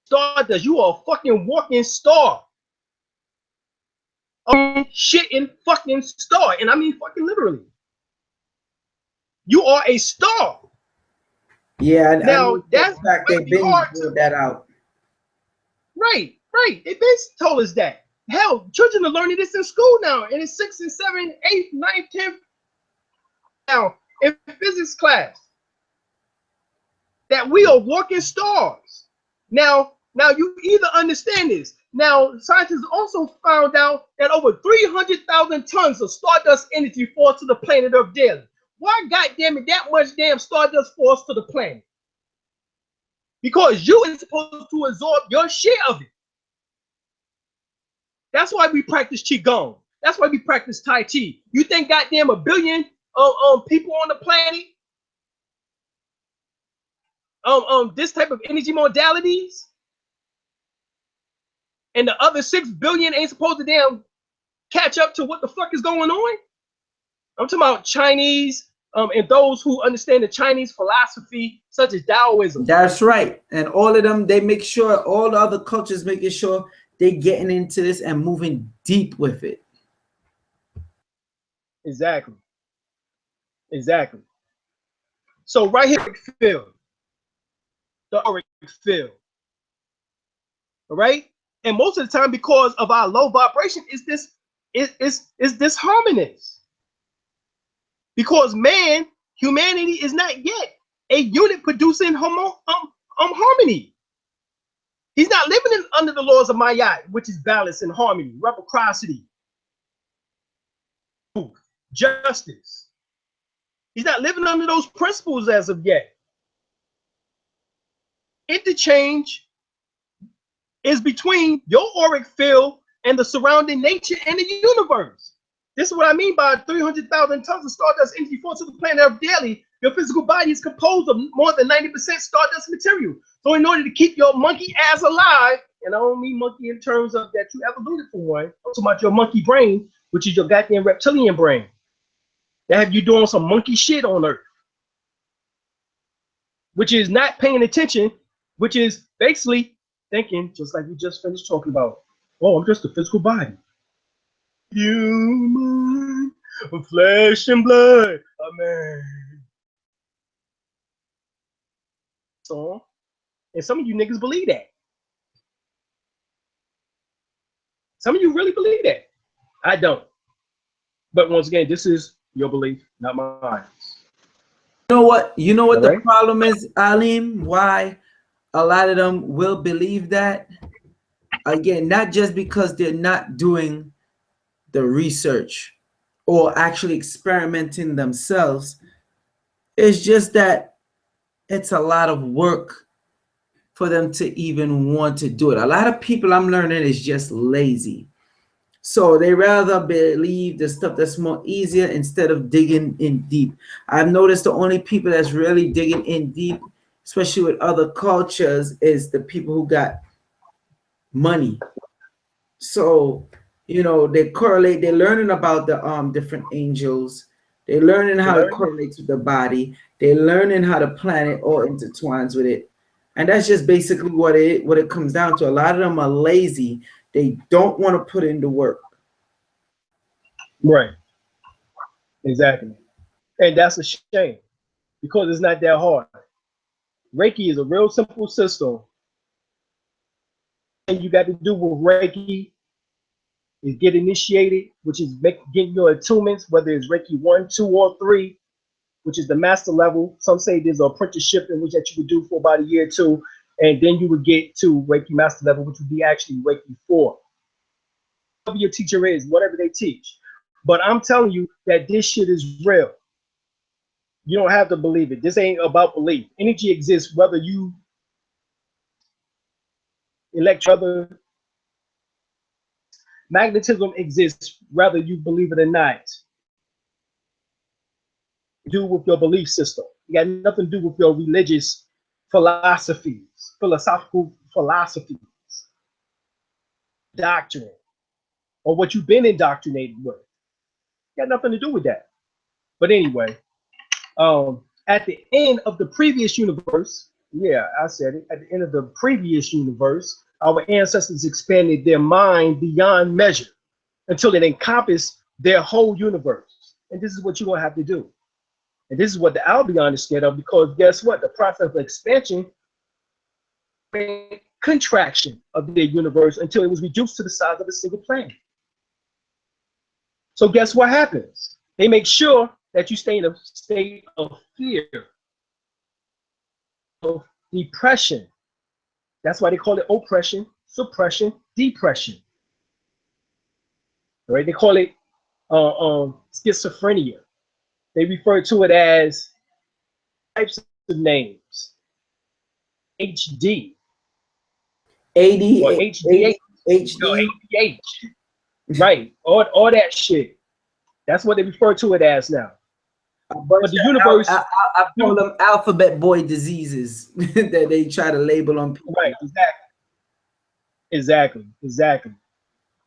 Stardust. You are a fucking walking star. Shitting fucking star. And I mean fucking literally. You are a star. Yeah, now that's the fact they've been pulled that out. Right, right. They basically told us that. Hell, children are learning this in school now, and it's 6th and 7th, 8th, 9th, 10th. Now, in physics class, that we are walking stars. Now you either understand this, Now, scientists also found out that over 300,000 tons of stardust energy falls to the planet Earth daily. Why, goddamn it, that much damn stardust falls to the planet? Because you are supposed to absorb your share of it. That's why we practice Qigong. That's why we practice Tai Chi. You think goddamn a billion people on the planet this type of energy modalities, and the other 6 billion ain't supposed to damn catch up to what the fuck is going on? I'm talking about Chinese and those who understand the Chinese philosophy, such as Taoism. That's right. And all of them, they make sure, all the other cultures making sure they getting into this and moving deep with it. Exactly. Exactly. So right here, field, the auric field. All right. And most of the time, because of our low vibration, is disharmonious. Because humanity is not yet a unit producing harmony. He's not living under the laws of Mayat, which is balance and harmony, reciprocity, justice. He's not living under those principles as of yet. Interchange is between your auric field and the surrounding nature and the universe. This is what I mean by 300,000 tons of stardust energy falls to the planet Earth daily. Your physical body is composed of more than 90% stardust material. So in order to keep your monkey ass alive, and I don't mean monkey in terms of that you evoluted from one, I'm talking about your monkey brain, which is your goddamn reptilian brain, that have you doing some monkey shit on Earth, which is not paying attention, which is basically thinking, just like we just finished talking about, oh, I'm just a physical body. Human, flesh and blood, amen. So, and some of you niggas believe that. Some of you really believe that. I don't. But once again, this is your belief, not mine. You know what? You know what All the right? problem is, Alim? Why a lot of them will believe that? Again, not just because they're not doing the research or actually experimenting themselves. It's just that it's a lot of work for them to even want to do it. A lot of people, I'm learning, is just lazy. So they rather believe the stuff that's more easier instead of digging in deep. I've noticed the only people that's really digging in deep, especially with other cultures, is the people who got money. So, you know, they correlate, they're learning about the different angels. They're learning how it correlates with the body. They're learning how the planet all intertwines with it. And that's just basically what it comes down to. A lot of them are lazy. They don't want to put in the work. Right. Exactly. And that's a shame because it's not that hard. Reiki is a real simple system. And you got to do with Reiki is get initiated, which is getting your attunements, whether it's Reiki 1, 2, or 3, which is the master level. Some say there's an apprenticeship in which that you would do for about a year or two, and then you would get to Reiki master level, which would be actually Reiki 4. Whatever your teacher is, whatever they teach. But I'm telling you that this shit is real. You don't have to believe it. This ain't about belief. Energy exists whether you elect other. Magnetism exists whether you believe it or not. Do with your belief system. It got nothing to do with your religious philosophies, philosophical philosophies, doctrine, or what you've been indoctrinated with. It got nothing to do with that. But anyway, at the end of the previous universe, yeah, I said it, at the end of the previous universe, our ancestors expanded their mind beyond measure until it encompassed their whole universe. And this is what you're going to have to do. And this is what the Albion is scared of, because guess what? The process of expansion, contraction of their universe until it was reduced to the size of a single planet. So guess what happens? They make sure that you stay in a state of fear, of depression. That's why they call it oppression, suppression, depression. Right? They call it schizophrenia. They refer to it as types of names. HD. AD, Or HDH. HD. ADH. Right. All that shit. That's what they refer to it as now. But the universe, I call them alphabet boy diseases that they try to label on people. Right, exactly.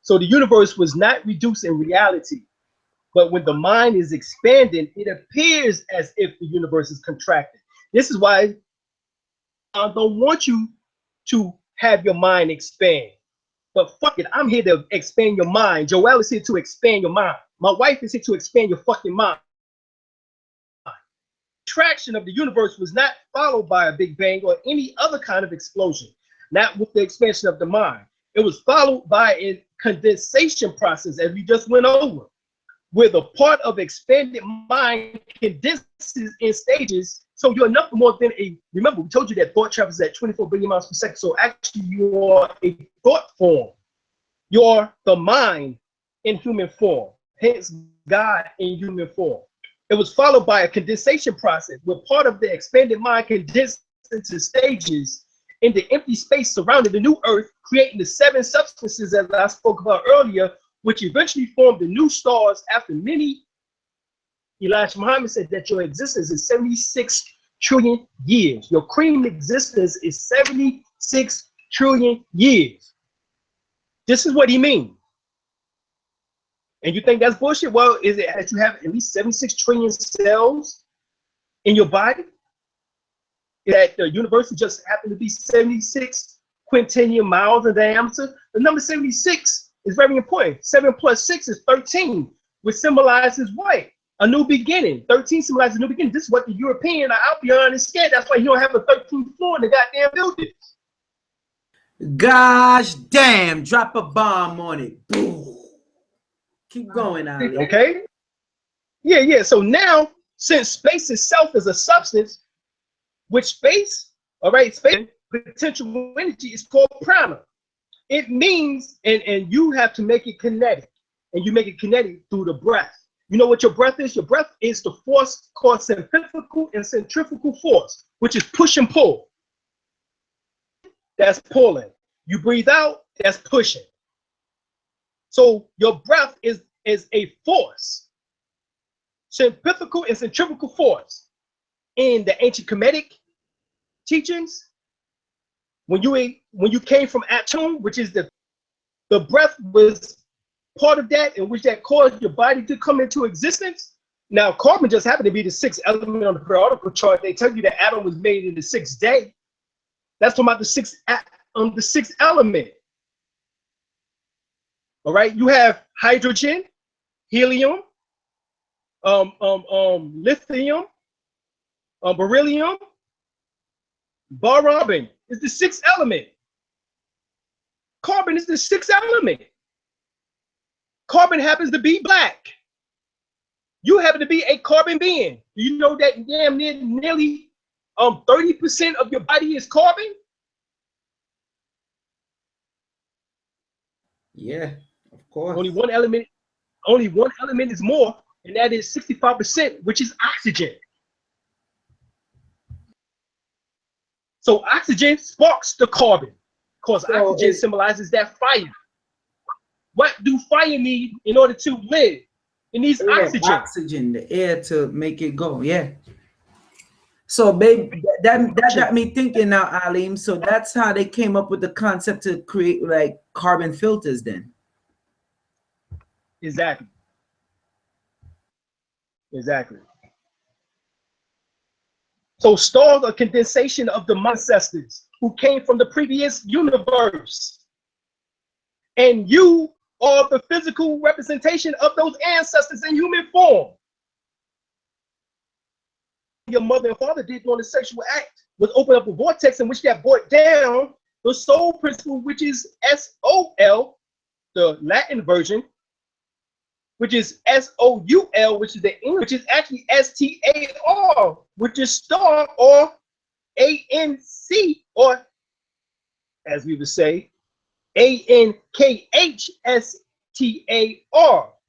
So the universe was not reduced in reality, but when the mind is expanding, it appears as if the universe is contracting. This is why I don't want you to have your mind expand. But fuck it, I'm here to expand your mind. Joel is here to expand your mind. My wife is here to expand your fucking mind. Contraction of the universe was not followed by a big bang or any other kind of explosion, not with the expansion of the mind. It was followed by a condensation process, as we just went over, where the part of expanded mind condenses in stages. So you're nothing more than remember, we told you that thought travels at 24 billion miles per second. So actually you are a thought form. You're the mind in human form, hence God in human form. It was followed by a condensation process where part of the expanded mind condensed into stages in the empty space surrounding the new earth, creating the 7 substances as I spoke about earlier, which eventually formed the new stars after many. Elijah Muhammad said that your existence is 76 trillion years. Your cream existence is 76 trillion years. This is what he means. And you think that's bullshit? Well, is it that you have at least 76 trillion cells in your body? That the universe just happened to be 76 quintillion miles in diameter? The number 76 is very important. 7 plus 6 is 13, which symbolizes what? A new beginning. 13 symbolizes a new beginning. This is what the European or Albion is scared. That's why you don't have a 13th floor in the goddamn building. Gosh damn, drop a bomb on it. Boom. Keep going, Ali. Okay? Yeah. So now, since space itself is a substance, which space, all right, space, potential energy is called prana. It means, and you have to make it kinetic, and you make it kinetic through the breath. You know what your breath is? Your breath is the force called centrifugal and centrifugal force, which is push and pull. That's pulling. You breathe out, that's pushing. So your breath is a force, centrifugal and centrifugal force. In the ancient Kemetic teachings, when you came from Atum, which is the breath was part of that, in which that caused your body to come into existence. Now, carbon just happened to be the 6th element on the periodical chart. They tell you that atom was made in the 6th day. That's talking about the 6th element. All right, you have hydrogen, helium, lithium, beryllium, boron is the 6th element. Carbon is the 6th element. Carbon happens to be black. You happen to be a carbon being. Do you know that damn nearly 30% of your body is carbon? Yeah, of course. Only one element is more, and that is 65%, which is oxygen. So oxygen sparks the carbon, because oxygen symbolizes that fire. What do fire need in order to live? It needs oxygen. Oxygen, the air to make it go. Yeah. So, babe, that got me thinking now, Alim. So that's how they came up with the concept to create like carbon filters then. Exactly. So stars are condensation of the ancestors who came from the previous universe. And you are the physical representation of those ancestors in human form. Your mother and father did during the sexual act was open up a vortex in which that brought down the soul principle, which is S-O-L, the Latin version, which is S-O-U-L, which is the English, which is actually S-T-A-R, which is star, or A-N-C, or as we would say, ANKHSTAR,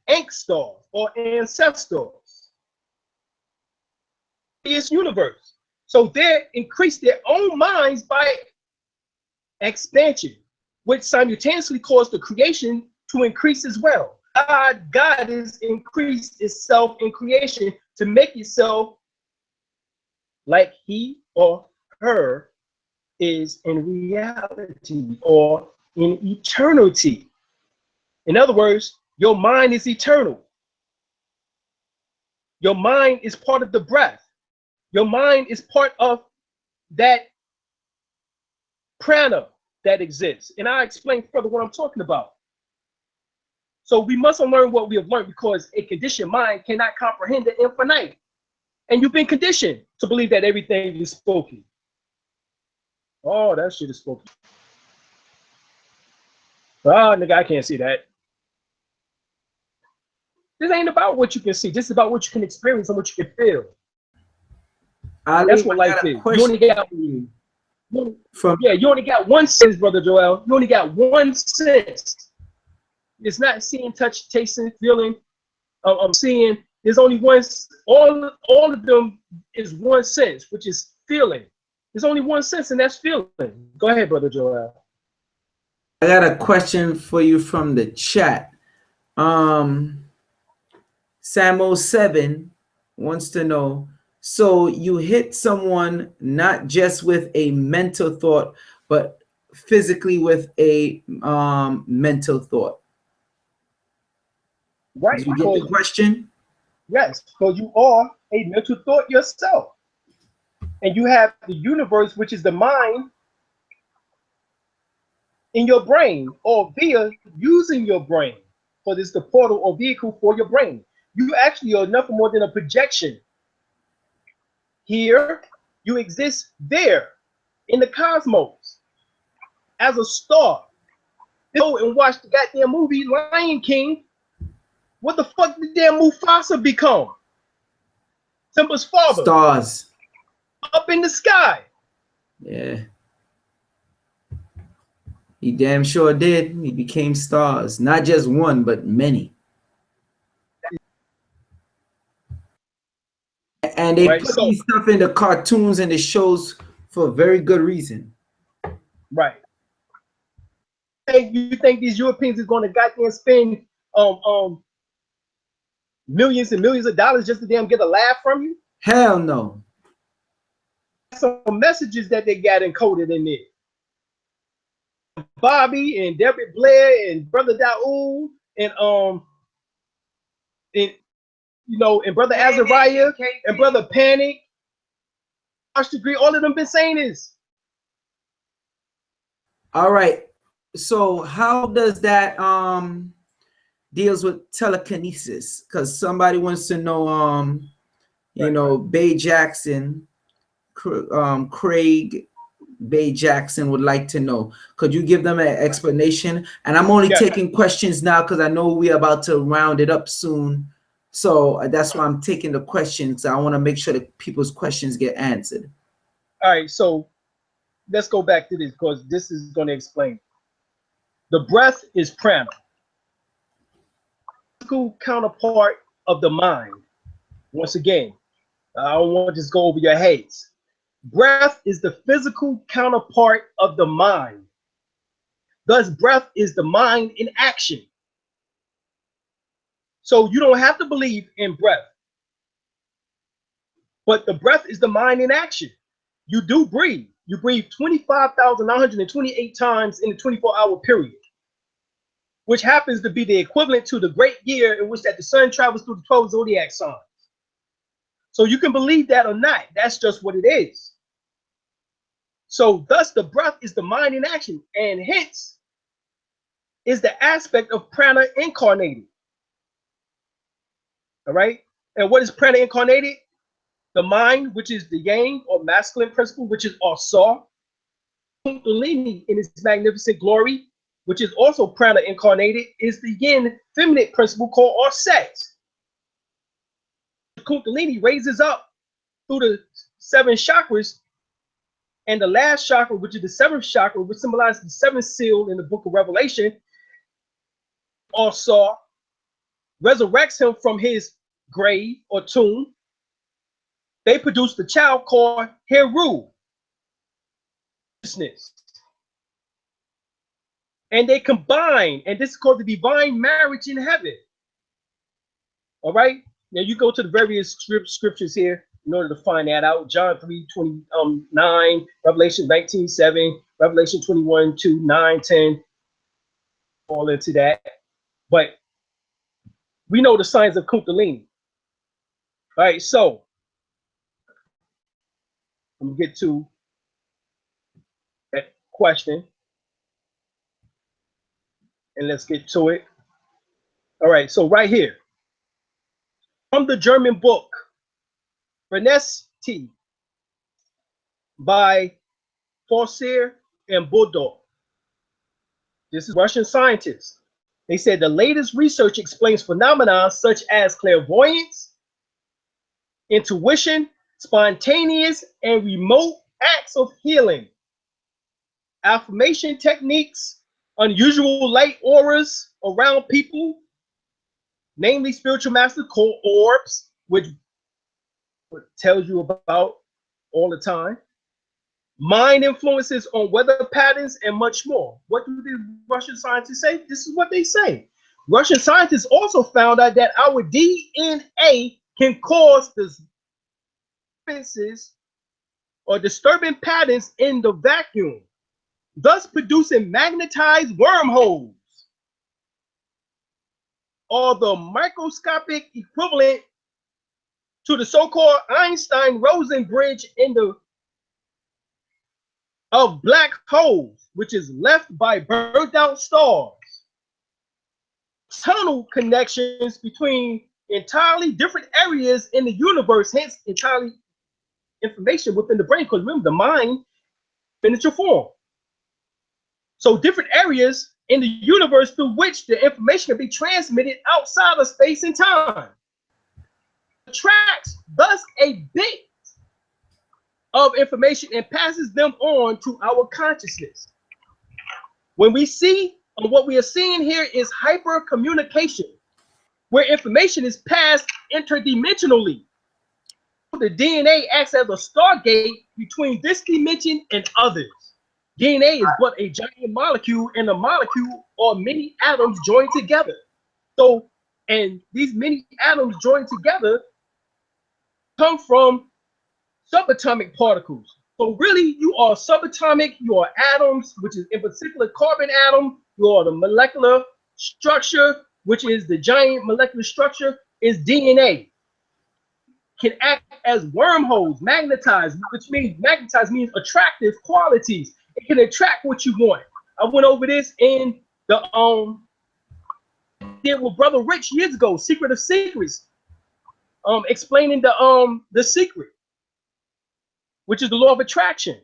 ancestors or ancestors. This universe. So they increase their own minds by expansion, which simultaneously caused the creation to increase as well. God is increased itself in creation to make itself like he or her is in reality or in eternity. In other words, your mind is eternal. Your mind is part of the breath. Your mind is part of that prana that exists. And I'll explain further what I'm talking about. So we must unlearn what we have learned, because a conditioned mind cannot comprehend the infinite. And you've been conditioned to believe that everything is spoken. Oh, that shit is spoken. Ah, nigga, I can't see that. This ain't about what you can see. This is about what you can experience and what you can feel. That's what life is. You only got you only got one sense, Brother Joel. You only got one sense. It's not seeing, touch, tasting, feeling, seeing. There's only one. All of them is one sense, which is feeling. There's only one sense, and that's feeling. Go ahead, Brother Joel. I got a question for you from the chat. Samo7 wants to know, so you hit someone not just with a mental thought, but physically with a mental thought. Right. Did you get the question? Yes, because you are a mental thought yourself. And you have the universe, which is the mind, in your brain, or via using your brain, because it's the portal or vehicle for your brain. You actually are nothing more than a projection. Here, you exist there in the cosmos as a star. Go and watch the goddamn movie Lion King. What the fuck did damn Mufasa become? Simba's father. Stars. Up in the sky. Yeah. He damn sure did. He became stars. Not just one, but many. And they put these stuff in the cartoons and the shows for a very good reason. Right. You think these Europeans is going to goddamn spend millions and millions of dollars just to damn get a laugh from you? Hell no. Some messages that they got encoded in there. Bobby and Deborah Blair and Brother Daoud and and Brother Azariah and Brother Panic, Degree, all of them been saying this. All right. So how does that deals with telekinesis? Because somebody wants to know Bey Jackson, Craig Bey Jackson would like to know. Could you give them an explanation? And I'm only taking questions now because I know we're about to round it up soon. So that's why I'm taking the questions. I want to make sure that people's questions get answered. All right, so let's go back to this because this is going to explain. The breath is prana, physical counterpart of the mind. Once again, I don't want to just go over your heads. Breath is the physical counterpart of the mind. Thus, breath is the mind in action. So you don't have to believe in breath. But the breath is the mind in action. You do breathe. You breathe 25,928 times in the 24-hour period, which happens to be the equivalent to the great year in which that the sun travels through the 12 zodiac signs. So you can believe that or not. That's just what it is. So thus the breath is the mind in action, and hence is the aspect of prana incarnated. All right. And what is prana incarnated? The mind, which is the yang or masculine principle, which is Asa. Kundalini in its magnificent glory, which is also prana incarnated, is the yin feminine principle called Arset. Kundalini raises up through the 7 chakras And the last chakra, which is the seventh chakra, which symbolizes the seventh seal in the book of Revelation, also resurrects him from his grave or tomb. They produce the child called Heru, and they combine, and this is called the divine marriage in heaven. All right. Now you go to the various scriptures here in order to find that out. John 3:29, Revelation 19:7, Revelation 21:2, 9, 10, all into that. But we know the signs of Kundalini. All right, so I'm gonna get to that question, and let's get to it. All right, so right here, from the German book, T by Forsier and Budov. This is Russian scientists. They said the latest research explains phenomena such as clairvoyance, intuition, spontaneous and remote acts of healing, affirmation techniques, unusual light auras around people, namely spiritual masters called orbs, which tells you about all the time, mind influences on weather patterns, and much more. What do the Russian scientists say? This is what they say. Russian scientists also found out that our DNA can cause disturbances or disturbing patterns in the vacuum, thus producing magnetized wormholes, or the microscopic equivalent to the so-called Einstein-Rosen bridge of black holes, which is left by burnt out stars. Tunnel connections between entirely different areas in the universe, hence entirely information within the brain, because remember, the mind miniature form. So different areas in the universe through which the information can be transmitted outside of space and time. Attracts thus a bit of information and passes them on to our consciousness. When we see, and what we are seeing here is hyper communication, where information is passed interdimensionally. The DNA acts as a stargate between this dimension and others. DNA is but a giant molecule, and a molecule are many atoms joined together. So, and these many atoms joined together come from subatomic particles. So really, you are subatomic, you are atoms, which is in particular carbon atom, you are the molecular structure, which is the giant molecular structure, is DNA. Can act as wormholes, magnetize, which means magnetize means attractive qualities. It can attract what you want. I went over this in the did with Brother Rich years ago, Secret of Secrets, explaining the secret, which is the law of attraction.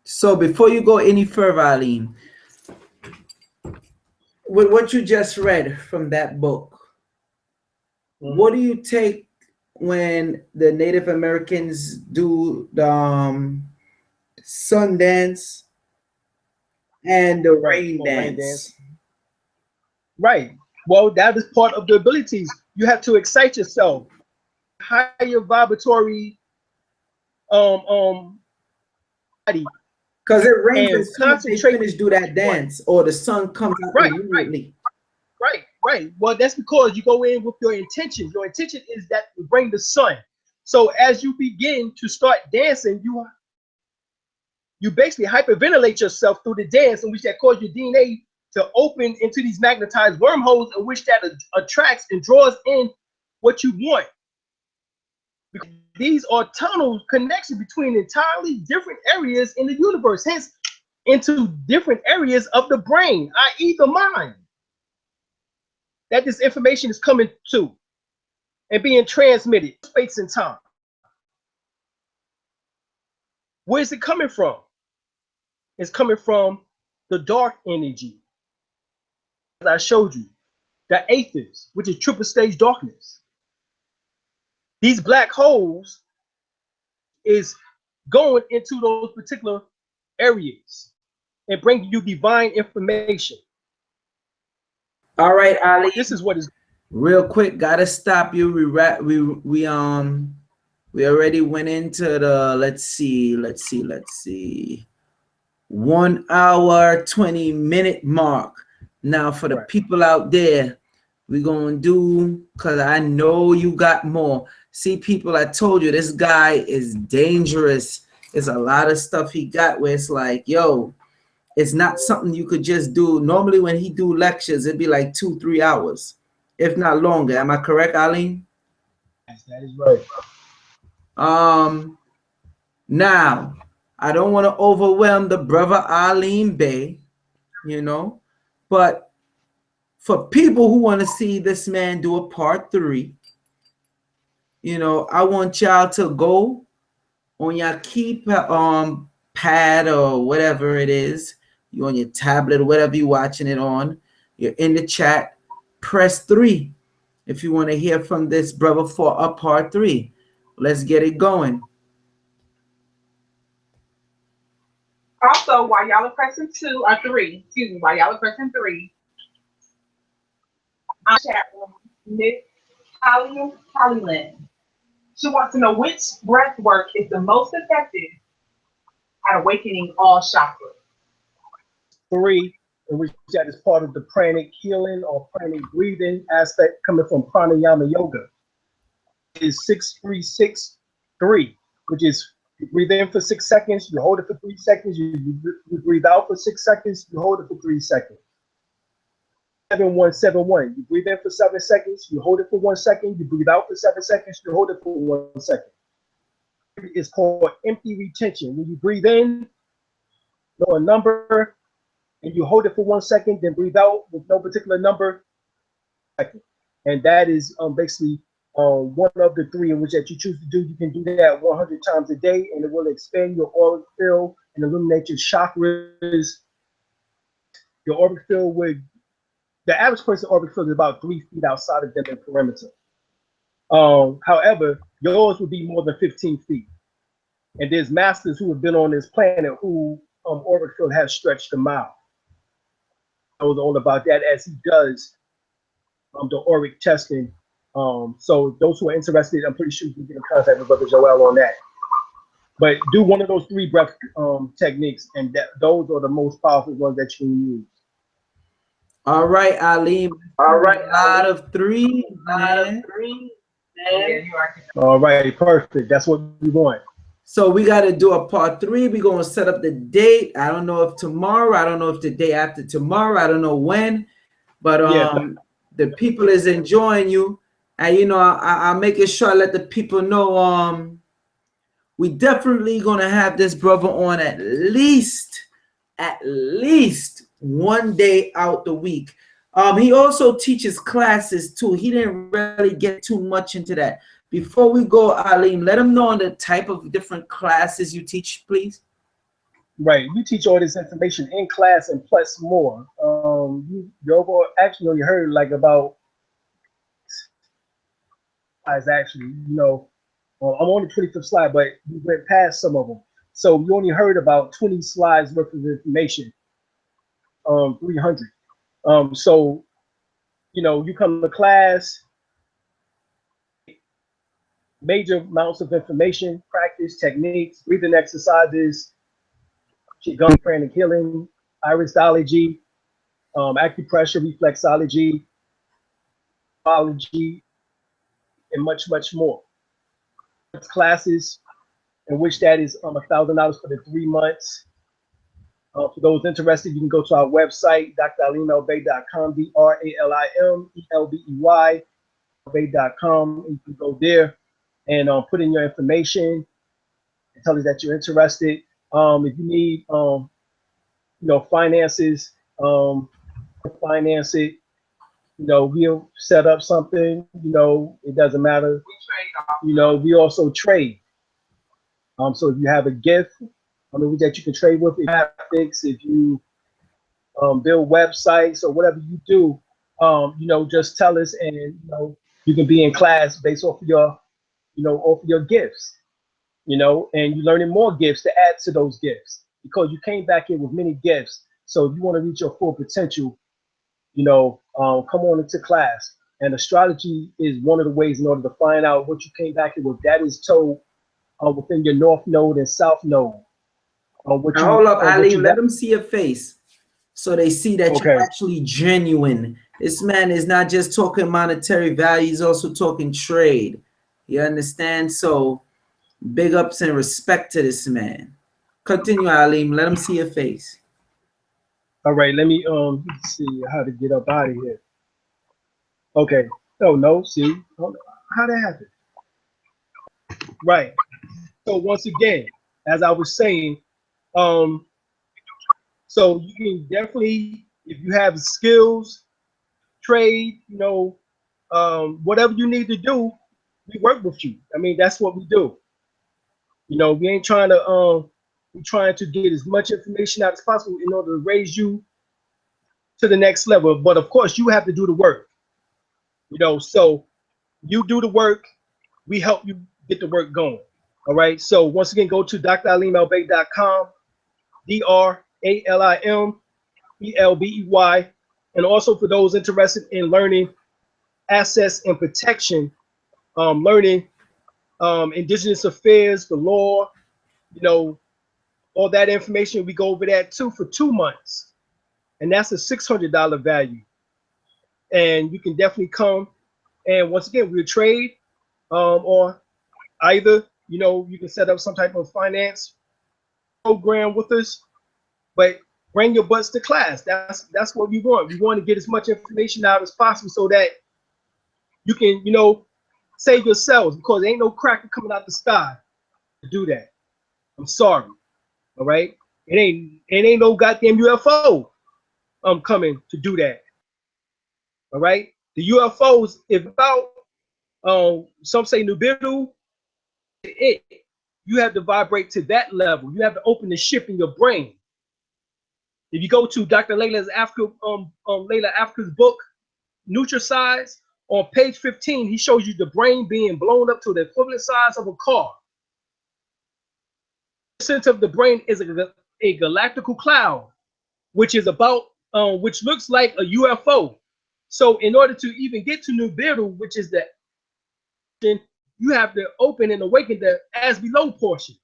So before you go any further, Alim, with what you just read from that book, what do you take when the Native Americans do the sun dance and the rain dance? Right. Well, that is part of the abilities. You have to excite yourself. Higher vibratory body. Because it rains as soon as they finish do that dance, or the sun comes out immediately. Right. Well, that's because you go in with your intention. Your intention is that you bring the sun. So as you begin to start dancing, you basically hyperventilate yourself through the dance, in which that causes your DNA to open into these magnetized wormholes, in which that attracts and draws in what you want. Because these are tunnel connections between entirely different areas in the universe, hence into different areas of the brain, i.e. the mind, that this information is coming to and being transmitted space and time. Where is it coming from? It's coming from the dark energy. As I showed you, the aethers, which is triple stage darkness. These black holes is going into those particular areas and bring you divine information. All right, Ali. This is what is Real quick. Gotta stop you. We already went into the let's see. 1 hour 20-minute mark. Now for the people out there, we're gonna do, because I know you got more. See, people, I told you this guy is dangerous. There's a lot of stuff he got where it's like, yo, it's not something you could just do. Normally when he do lectures, it'd be like 2-3 hours, if not longer. Am I correct, Alim? Yes, that is right. Now I don't want to overwhelm the brother Alim Bey, you know, but for people who want to see this man do a part 3, you know, I want y'all to go on your keypad, pad or whatever it is, you on your tablet or whatever you're watching it on, you're in the chat, press 3 if you want to hear from this brother for a part 3. Let's get it going. Also, while y'all are pressing 2 or 3, excuse me, while y'all are pressing 3, I'm chat room, Miss Hollyland. She wants to know which breath work is the most effective at awakening all chakras. 3, in which that is part of the pranic healing or pranic breathing aspect coming from pranayama yoga, is 6-3-6-3, which is you breathe in for 6 seconds, you hold it for 3 seconds, you breathe out for 6 seconds, you hold it for 3 seconds. 7-1-7-1, you breathe in for 7 seconds, you hold it for 1 second, you breathe out for 7 seconds, you hold it for 1 second. It's called empty retention. When you breathe in, know a number, and you hold it for 1 second, then breathe out with no particular number. And that is basically one of the 3 in which that you choose to do. You can do that 100 times a day, and it will expand your auric field and illuminate your chakras. Your auric field would, the average person's auric field is about 3 feet outside of their perimeter. However, yours would be more than 15 feet. And there's masters who have been on this planet who auric field has stretched a mile. I was all about that as he does the auric testing. So those who are interested, I'm pretty sure you can get in contact with Brother Joel on that. But do one of those 3 breath techniques, and those are the most powerful ones that you can use. All right, Alim. All right, out of 3, man. All right, perfect. That's what we want. So we got to do a part 3. We're going to set up the date. I don't know if tomorrow. I don't know if the day after tomorrow. I don't know when. But the people is enjoying you. And, you know, I'm making sure I let the people know we definitely going to have this brother on at least 1 day out the week. He also teaches classes too. He didn't really get too much into that. Before we go, Alim, let them know on the type of different classes you teach, please. Right, you teach all this information in class and plus more. You actually only heard like about, actually, you know, I'm on the 25th slide, but you went past some of them. So you only heard about 20 slides worth of information, 300. So, you know, you come to class, major amounts of information, practice, techniques, breathing exercises, Qigong, pranic healing, irisology, acupressure, reflexology, biology, and much, much more. Classes in which that is $1,000 for the 3 months. For those interested, you can go to our website, dralimebey.com, DRALIMELBEY, Bay.com. You can go there and put in your information and tell us that you're interested. If you need, you know, finances, finance it. You know, we'll set up something. You know, it doesn't matter. You know, we also trade. So if you have a gift, that you can trade with, graphics, if you build websites or whatever you do, you know, just tell us, and you know, you can be in class based off of your, you know, off of your gifts, you know, and you're learning more gifts to add to those gifts. because you came back in with many gifts. So if you want to reach your full potential, you know, come on into class. And astrology is one of the ways in order to find out what you came back in with. That is told within your north node and south node. Now, hold up, Alim, let them see your face so they see that you're actually genuine. This man is not just talking monetary value, he's also talking trade. You understand? So big ups and respect to this man. Continue, Alim. Let him see your face. All right, let me see how to get up out of here. Okay. Oh no, see how that happened. Right. So once again, as I was saying, so you can definitely, if you have skills, trade, you know, whatever you need to do, we work with you. I mean, that's what we do. You know, we ain't trying to we're trying to get as much information out as possible in order to raise you to the next level. But of course, you have to do the work. You know, so you do the work, we help you get the work going. All right. So once again, go to dralimelbey.com, DRALIMELBEY. And also for those interested in learning access and protection, learning indigenous affairs, the law, you know, all that information, we go over that too for 2 months. And that's a $600 value. And you can definitely come. And once again, we'll trade or either, you know, you can set up some type of finance program with us, but bring your butts to class. That's what we want. We want to get as much information out as possible so that you can, you know, save yourselves, because there ain't no cracker coming out the sky to do that. I'm sorry. All right. It ain't no goddamn UFO coming to do that. All right. The UFOs, if about some say Nubiru, you have to vibrate to that level. You have to open the ship in your brain. If you go to Dr. Layla's Africa's book, Nutricides, on page 15, he shows you the brain being blown up to the equivalent size of a car. The center of the brain is a galactical cloud, which is about, which looks like a UFO. So in order to even get to Nubiru, which is the, you have to open and awaken the as below portion.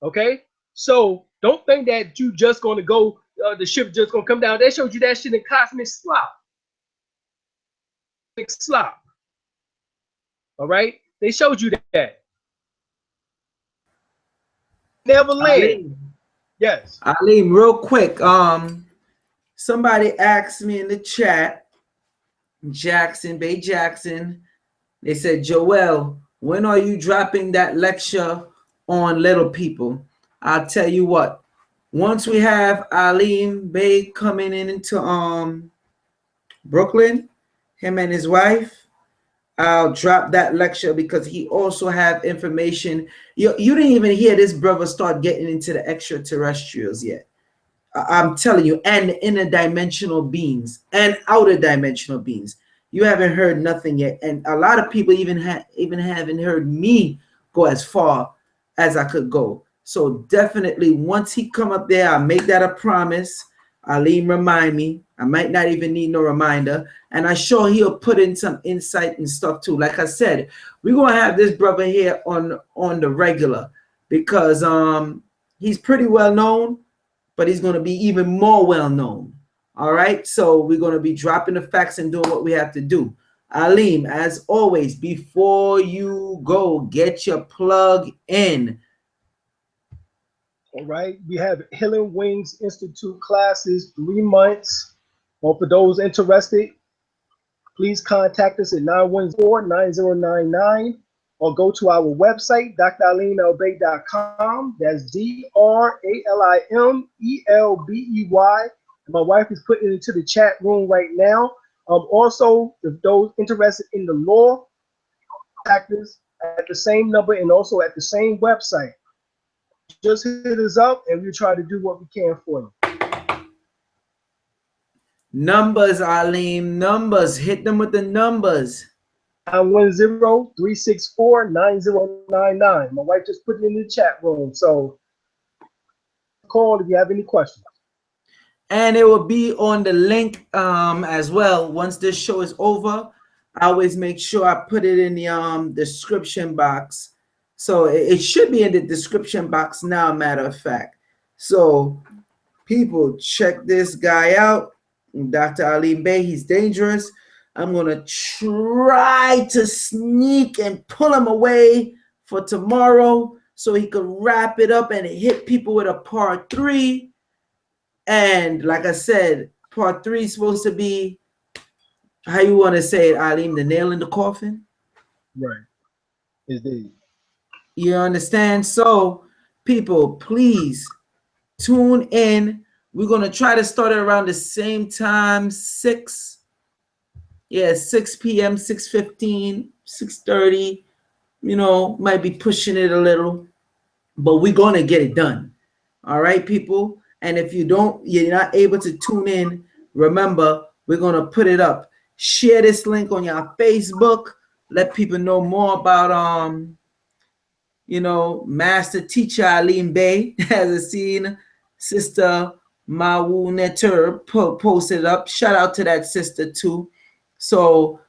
Okay, so don't think that you just going to go, the ship just going to come down. They showed you that shit in cosmic slop. Slop. All right, they showed you that. Never land. Yes. Alim, real quick. Somebody asked me in the chat, Jackson, Bay Jackson. They said, Joel, when are you dropping that lecture on little people? I'll tell you what. Once we have Alim Bey coming into Brooklyn, him and his wife, I'll drop that lecture, because he also have information. You didn't even hear this brother start getting into the extraterrestrials yet. I'm telling you, and interdimensional beings and outer dimensional beings. You haven't heard nothing yet, and a lot of people even haven't heard me go as far as I could go. So definitely, once he come up there, I'll make that a promise. Alim remind me. I might not even need no reminder, and I'm sure he'll put in some insight and stuff too. Like I said, we're gonna have this brother here on the regular, because he's pretty well known, but he's gonna be even more well known. All right, so we're gonna be dropping the facts and doing what we have to do. Alim, as always, before you go, get your plug in. All right, we have Healing Wings Institute classes, 3 months. Well, for those interested, please contact us at 914-9099 or go to our website, dralimelbey.com. That's DRALIMELBEY. My wife is putting it into the chat room right now. Also, if those interested in the law, contact us at the same number and also at the same website. Just hit us up and we'll try to do what we can for you. Numbers, Alim, numbers. Hit them with the numbers. 910-364-9099. My wife just put it in the chat room. So call if you have any questions. And it will be on the link as well. Once this show is over, I always make sure I put it in the description box. So it should be in the description box now, matter of fact. So people, check this guy out, Dr. Alim Bey. He's dangerous. I'm going to try to sneak and pull him away for tomorrow so he could wrap it up and hit people with a part 3. And like I said, part 3 is supposed to be, how you want to say it, Alim, the nail in the coffin? Right. Indeed. You understand? So, people, please tune in. We're going to try to start it around the same time, 6 p.m., 6:15, 6:30. You know, might be pushing it a little, but we're going to get it done. All right, people? And if you're not able to tune in, remember, we're going to put it up. Share this link on your Facebook. Let people know more about, Master Teacher Alim Bey. As I seen Sister Mawu Netur posted up. Shout out to that sister too. So,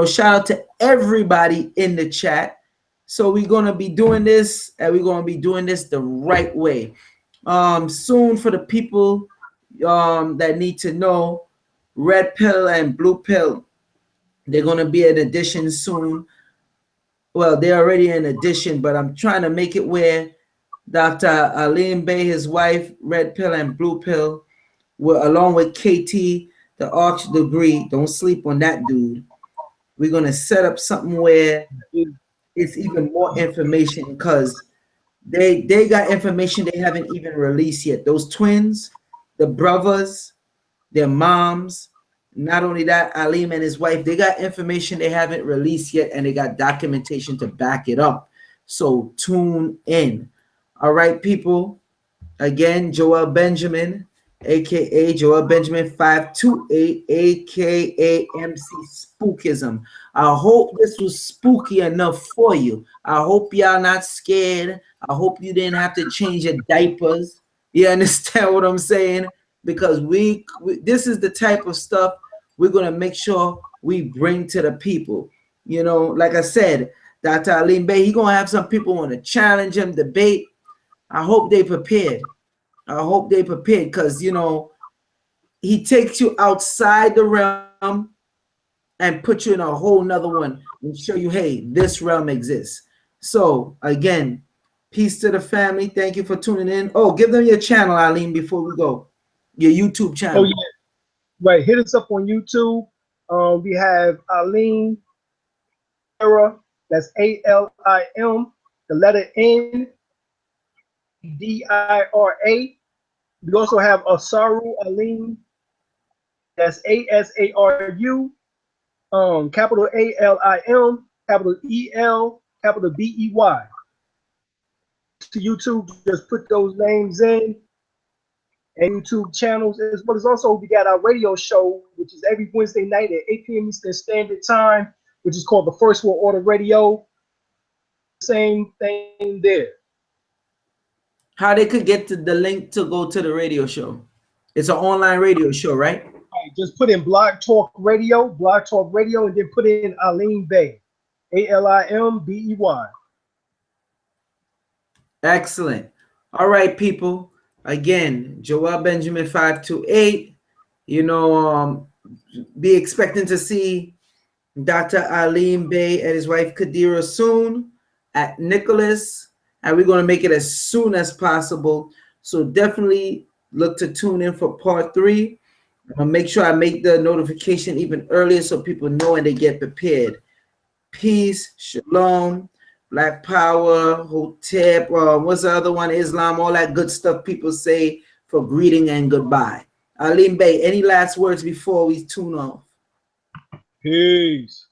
shout out to everybody in the chat. So we're going to be doing this, and we're going to be doing this the right way. Soon, for the people that need to know, red pill and blue pill, they're going to be an addition soon. Well, they're already an addition, but I'm trying to make it where Dr. Alim Bey, his wife, red pill and blue pill, along with KT, the arch degree. Don't sleep on that dude. We're going to set up something where it's even more information, because they got information they haven't even released yet. Those twins, the brothers, their moms. Not only that, Alim and his wife, they got information they haven't released yet, and they got documentation to back it up. So tune in. All right, people. Again, Joel Benjamin, aka Joel Benjamin 528, aka MC Spookism. I hope this was spooky enough for you. I hope y'all not scared. I hope you didn't have to change your diapers. You understand what I'm saying? Because this is the type of stuff we're going to make sure we bring to the people. Like I said, Dr. Alim Bey, he's going to have some people want to challenge him, debate. I hope they prepared. I hope they prepared, because, he takes you outside the realm and put you in a whole nother one and show you, hey, this realm exists. So, again, peace to the family. Thank you for tuning in. Oh, give them your channel, Alim, before we go. Your YouTube channel. Oh, yeah. Right. Hit us up on YouTube. We have Alim, that's ALIM, the letter N, DIRA. We also have Asaru Alim, that's ASARU, capital ALIM, capital EL, capital BEY. To YouTube, just put those names in, and YouTube channels, as well as also we got our radio show, which is every Wednesday night at 8 p.m. Eastern Standard Time, which is called the First World Order Radio. Same thing there. How they could get to the link to go to the radio show? It's an online radio show, right? Right, just put in Blog Talk Radio, and then put in Alim Bey, ALIMBEY. Excellent. All right, people. Again, Joel Benjamin 528. Be expecting to see Dr. Alim Bey and his wife Kadira soon at Nicholas, and we're going to make it as soon as possible. So definitely look to tune in for part 3. I'm going to make sure I make the notification even earlier so people know and they get prepared. Peace, shalom, Black Power, Hotep, what's the other one? Islam, all that good stuff people say for greeting and goodbye. Alim Bey, any last words before we tune off? Peace.